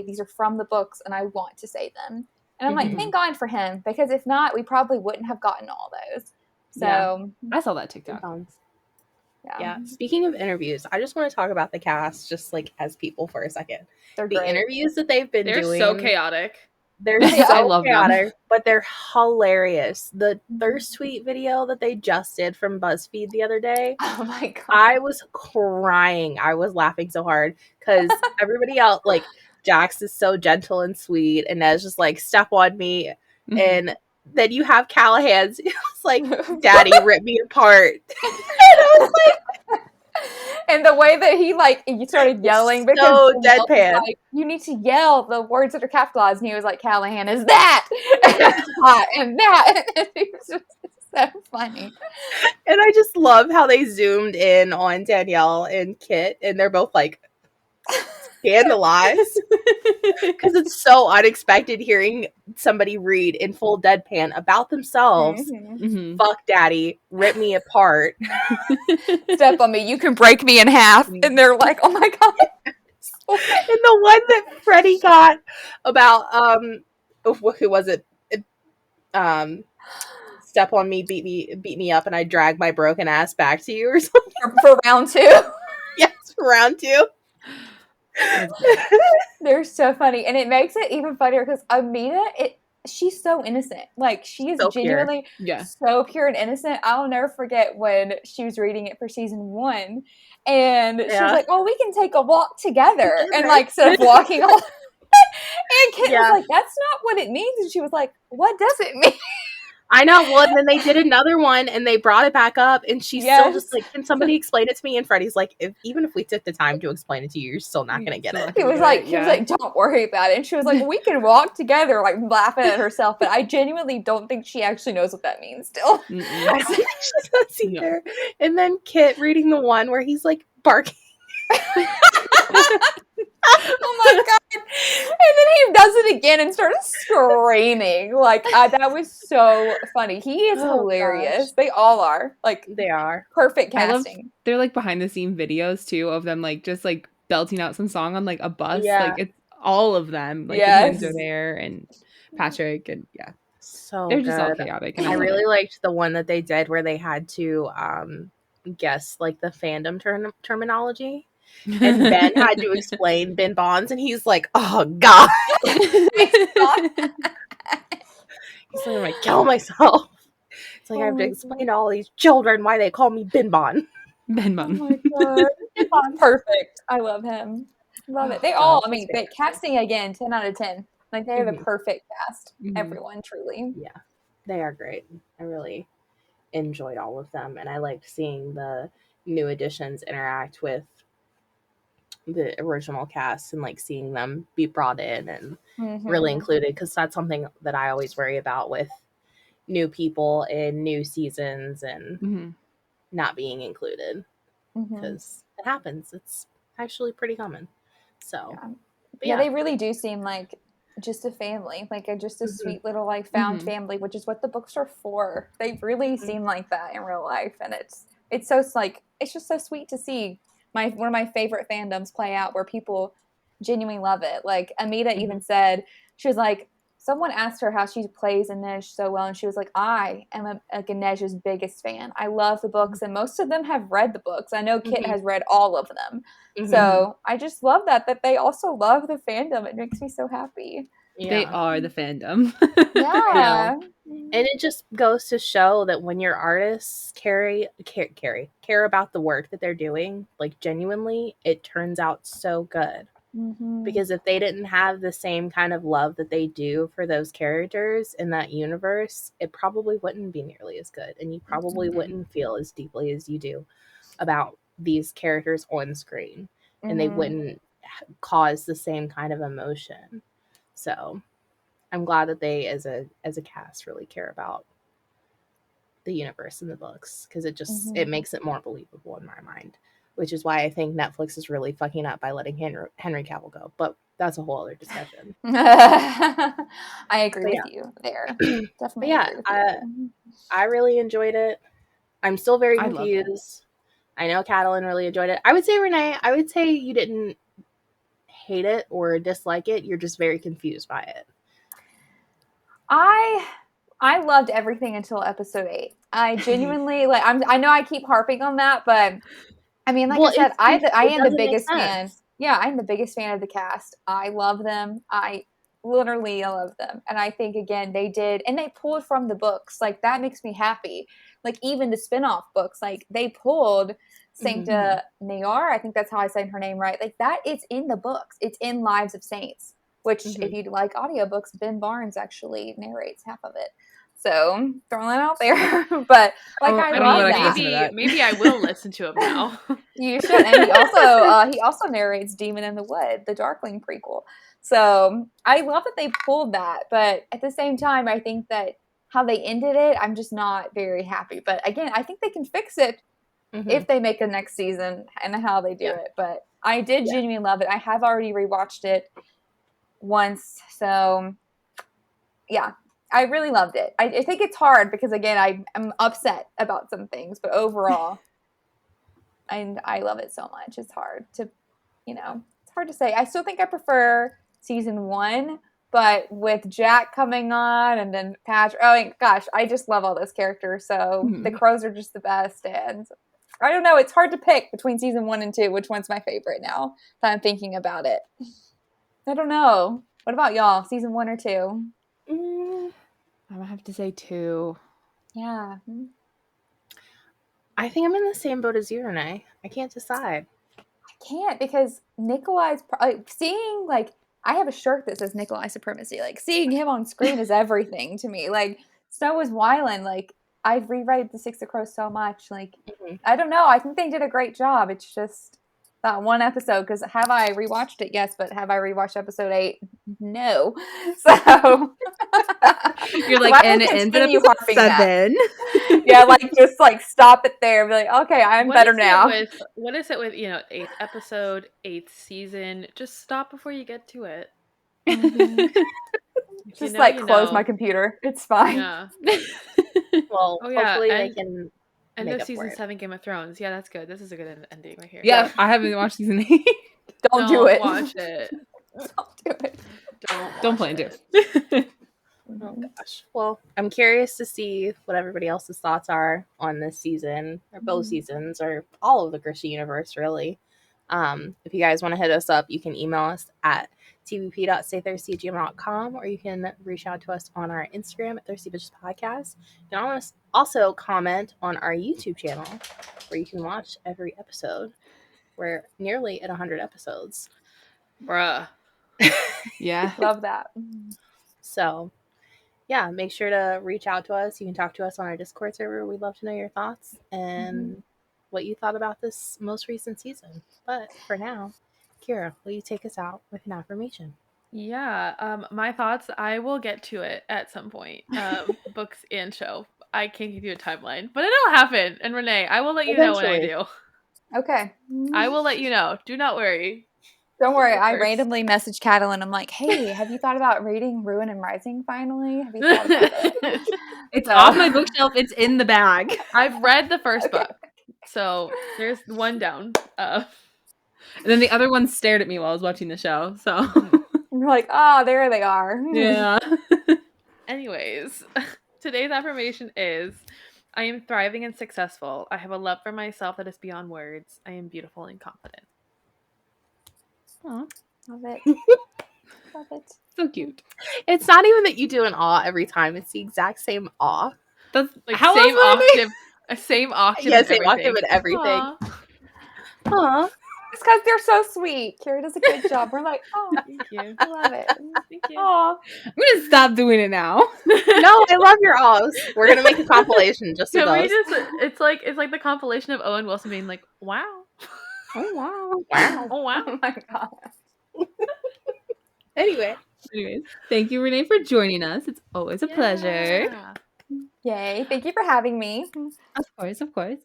[SPEAKER 4] these are from the books and I want to say them. And I'm like, thank God for him, because if not, we probably wouldn't have gotten all those. So
[SPEAKER 3] I saw that TikTok.
[SPEAKER 1] Yeah. Speaking of interviews, I just want to talk about the cast just like as people for a second.
[SPEAKER 4] They're
[SPEAKER 1] the
[SPEAKER 4] great.
[SPEAKER 1] Interviews that they've been doing.
[SPEAKER 2] They're so chaotic.
[SPEAKER 1] They're so chaotic, but they're hilarious. The thirst tweet video that they just did from BuzzFeed the other day.
[SPEAKER 4] Oh my God.
[SPEAKER 1] I was crying. I was laughing so hard because everybody else, like Jax is so gentle and sweet, and Ned's just like, step on me. And then you have Callahan's. It was like, Daddy, rip me apart. And I was like,
[SPEAKER 4] and the way that he started yelling because
[SPEAKER 1] so deadpan.
[SPEAKER 4] Like, you need to yell the words that are capitalized, and he was like, Callahan is that and that. And it was just so funny.
[SPEAKER 1] And I just love how they zoomed in on Danielle and Kit, and they're both like scandalized because it's so unexpected hearing somebody read in full deadpan about themselves. Fuck Daddy, rip me apart.
[SPEAKER 4] Step on me, you can break me in half. And they're like, oh my God.
[SPEAKER 1] And the one that Freddie got about who was it? Step on me, beat me up, and I drag my broken ass back to you or something.
[SPEAKER 4] For round 2.
[SPEAKER 1] Yes, for round 2.
[SPEAKER 4] They're so funny, and it makes it even funnier because Amita, she's so innocent. Like, she is so genuinely so pure and innocent. I'll never forget when she was reading it for season 1, and she was like, "Oh, we can take a walk together," and like instead of walking on. And Kit was like, "That's not what it means," and she was like, "What does it mean?"
[SPEAKER 1] I know. Well, and then they did another one, and they brought it back up, and she's still just like, "Can somebody explain it to me?" And Freddie's like, "Even if we took the time to explain it to you, you're still not gonna get it."
[SPEAKER 4] He was like, "Don't worry about it." And she was like, "We can walk together," like laughing at herself. But I genuinely don't think she actually knows what that means. Still,
[SPEAKER 1] I don't think she does either. And then Kit reading the one where he's like barking.
[SPEAKER 4] Oh my God. And then he does it again and starts screaming. Like, that was so funny. He is hilarious. Gosh. They all are. Like,
[SPEAKER 1] they are.
[SPEAKER 4] Perfect casting.
[SPEAKER 3] They're like behind the scene videos too of them like just like belting out some song on like a bus. Like, it's all of them. Like, the twins are there, and Patrick, and
[SPEAKER 1] so
[SPEAKER 3] they're just all chaotic.
[SPEAKER 1] And I really liked the one that they did where they had to guess like the fandom terminology. And Ben had to explain Ben Bonds, and he's like, "Oh God!" He's like, "I'm gonna kill myself." It's like I have to explain to all these children why they call me Ben Bond.
[SPEAKER 3] Ben Bond.
[SPEAKER 4] Oh my God, Ben Bond's perfect. I love him. Love it. They all. I mean, the casting again, 10 out of 10. Like, they are the perfect cast. Everyone, truly.
[SPEAKER 1] Yeah, they are great. I really enjoyed all of them, and I liked seeing the new additions interact with the original cast and like seeing them be brought in and really included, because that's something that I always worry about with new people in new seasons and not being included, because it happens. It's actually pretty common. So
[SPEAKER 4] yeah, they really do seem like just a family, like just a sweet little like found family, which is what the books are for. They really seem like that in real life, and it's so like it's just so sweet to see one of my favorite fandoms play out where people genuinely love it. Like Amita even said, she was like, someone asked her how she plays Inej so well, and she was like, I am a Inej's biggest fan. I love the books, and most of them have read the books. I know Kit has read all of them. So I just love that they also love the fandom. It makes me so happy.
[SPEAKER 3] Yeah. They are the fandom.
[SPEAKER 4] Yeah.
[SPEAKER 1] And it just goes to show that when your artists care about the work that they're doing, like genuinely, it turns out so good. Because if they didn't have the same kind of love that they do for those characters in that universe, it probably wouldn't be nearly as good. And you probably wouldn't feel as deeply as you do about these characters on screen. And they wouldn't cause the same kind of emotion. So I'm glad that they, as a cast, really care about the universe and the books, because it just it makes it more believable in my mind. Which is why I think Netflix is really fucking up by letting Henry Cavill go. But that's a whole other discussion.
[SPEAKER 4] I agree with you there. Definitely agree with you.
[SPEAKER 1] I really enjoyed it. I'm still very confused. I know Katalyn really enjoyed it. I would say, Reneé, you didn't hate it or dislike it. You're just very confused by it.
[SPEAKER 4] I loved everything until episode 8. I genuinely I know I keep harping on that, but I mean, like I said, I am the biggest fan. Yeah, I'm the biggest fan of the cast. I love them. I literally love them. And I think, again, they pulled from the books. Like, that makes me happy. Like, even the spinoff books, like, they pulled Sancta Nayar. I think that's how I say her name right. Like, that, it's in the books. It's in Lives of Saints, which, if you like audiobooks, Ben Barnes actually narrates half of it. So, throwing that out there. But, I love that.
[SPEAKER 2] Maybe I will listen to him now.
[SPEAKER 4] You should. And he also narrates Demon in the Wood, the Darkling prequel. So, I love that they pulled that. But at the same time, I think that how they ended it, I'm just not very happy. But again, I think they can fix it if they make a next season and how they do it. But I did genuinely love it. I have already rewatched it once. So, yeah. I really loved it. I think it's hard because, again, I'm upset about some things, but overall, I love it so much. It's hard to, it's hard to say. I still think I prefer season 1, but with Jack coming on and then Patrick, oh my gosh, I just love all those characters. So the Crows are just the best. And I don't know, it's hard to pick between season 1 and 2, which one's my favorite now that I'm thinking about it. I don't know. What about y'all? Season 1 or 2?
[SPEAKER 3] I would have to say 2.
[SPEAKER 4] Yeah.
[SPEAKER 1] I think I'm in the same boat as you, Reneé. I can't decide.
[SPEAKER 4] I can't, because Nikolai's seeing, I have a shirt that says Nikolai Supremacy. Seeing him on screen is everything to me. So is Wylan. I've reread The Six of Crows so much. I don't know. I think they did a great job. It's just that one episode, because have I rewatched it? Yes, but have I rewatched episode 8? No. So
[SPEAKER 3] you're and it ends at episode 7.
[SPEAKER 4] Yeah, just stop it there and be like, okay, I'm better now.
[SPEAKER 2] What is it with 8th episode, 8th season? Just stop before you get to it.
[SPEAKER 4] Just close my computer. It's fine.
[SPEAKER 2] Yeah.
[SPEAKER 1] Well, hopefully they can.
[SPEAKER 2] End of season 7 Game of Thrones. Yeah, that's good. This is a good ending right here.
[SPEAKER 3] Yeah, I haven't watched season 8.
[SPEAKER 4] Don't do it.
[SPEAKER 2] Watch it.
[SPEAKER 4] Don't do it.
[SPEAKER 3] Don't plan to.
[SPEAKER 1] Oh gosh. Well, I'm curious to see what everybody else's thoughts are on this season, or both seasons, or all of the Grisha universe, really. If you guys want to hit us up, you can email us at tbp.staythirsty@gmail.com, or you can reach out to us on our Instagram at Thirsty Bitches Podcast. You can also comment on our YouTube channel, where you can watch every episode. We're nearly at 100 episodes.
[SPEAKER 2] Bruh.
[SPEAKER 3] Yeah.
[SPEAKER 4] Love that.
[SPEAKER 1] So, yeah, make sure to reach out to us. You can talk to us on our Discord server. We'd love to know your thoughts and what you thought about this most recent season. But for now, Kiara, will you take us out with an affirmation?
[SPEAKER 2] Yeah, my thoughts, I will get to it at some point. Books and show. I can't give you a timeline, but it'll happen. And Reneé, I will let you know when I do.
[SPEAKER 4] Okay.
[SPEAKER 2] I will let you know. Do not worry.
[SPEAKER 4] Don't worry. I randomly messaged Katalyn. I'm like, hey, have you thought about reading Ruin and Rising finally? Have you thought about it?
[SPEAKER 3] It's off my bookshelf. It's in the bag.
[SPEAKER 2] I've read the first book. So there's one down.
[SPEAKER 3] And then the other one stared at me while I was watching the show. So
[SPEAKER 4] you're like, oh, there they are.
[SPEAKER 3] Yeah.
[SPEAKER 2] Anyways, today's affirmation is, I am thriving and successful. I have a love for myself that is beyond words. I am beautiful and confident.
[SPEAKER 4] Aww. Love it. Love it.
[SPEAKER 3] So cute.
[SPEAKER 1] It's not even that you do an aw every time. It's the exact same aw.
[SPEAKER 3] That's
[SPEAKER 2] like
[SPEAKER 3] how
[SPEAKER 2] same octave.
[SPEAKER 3] Same octave.
[SPEAKER 1] Yeah, same octave and everything.
[SPEAKER 4] Aww. It's because they're so sweet. Kiara does a good job. We're like, oh,
[SPEAKER 2] thank you.
[SPEAKER 4] I love it.
[SPEAKER 2] Thank you.
[SPEAKER 4] Aww.
[SPEAKER 3] I'm gonna stop doing it now.
[SPEAKER 1] No, I love your awes. We're gonna make a compilation just of those.
[SPEAKER 2] It's like the compilation of Owen Wilson being like, wow.
[SPEAKER 3] Oh wow.
[SPEAKER 1] Wow.
[SPEAKER 2] Oh wow.
[SPEAKER 4] Oh my god.
[SPEAKER 1] Anyways,
[SPEAKER 3] thank you, Reneé, for joining us. It's always a pleasure.
[SPEAKER 4] Yay. Thank you for having me.
[SPEAKER 3] Of course.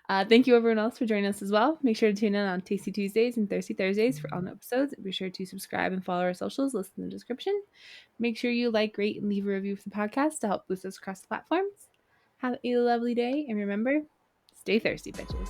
[SPEAKER 3] Thank you, everyone else, for joining us as well. Make sure to tune in on Tasty Tuesdays and Thirsty Thursdays for all new episodes. Be sure to subscribe and follow our socials listed in the description. Make sure you like, rate, and leave a review for the podcast to help boost us across the platforms. Have a lovely day, and remember, stay thirsty, bitches.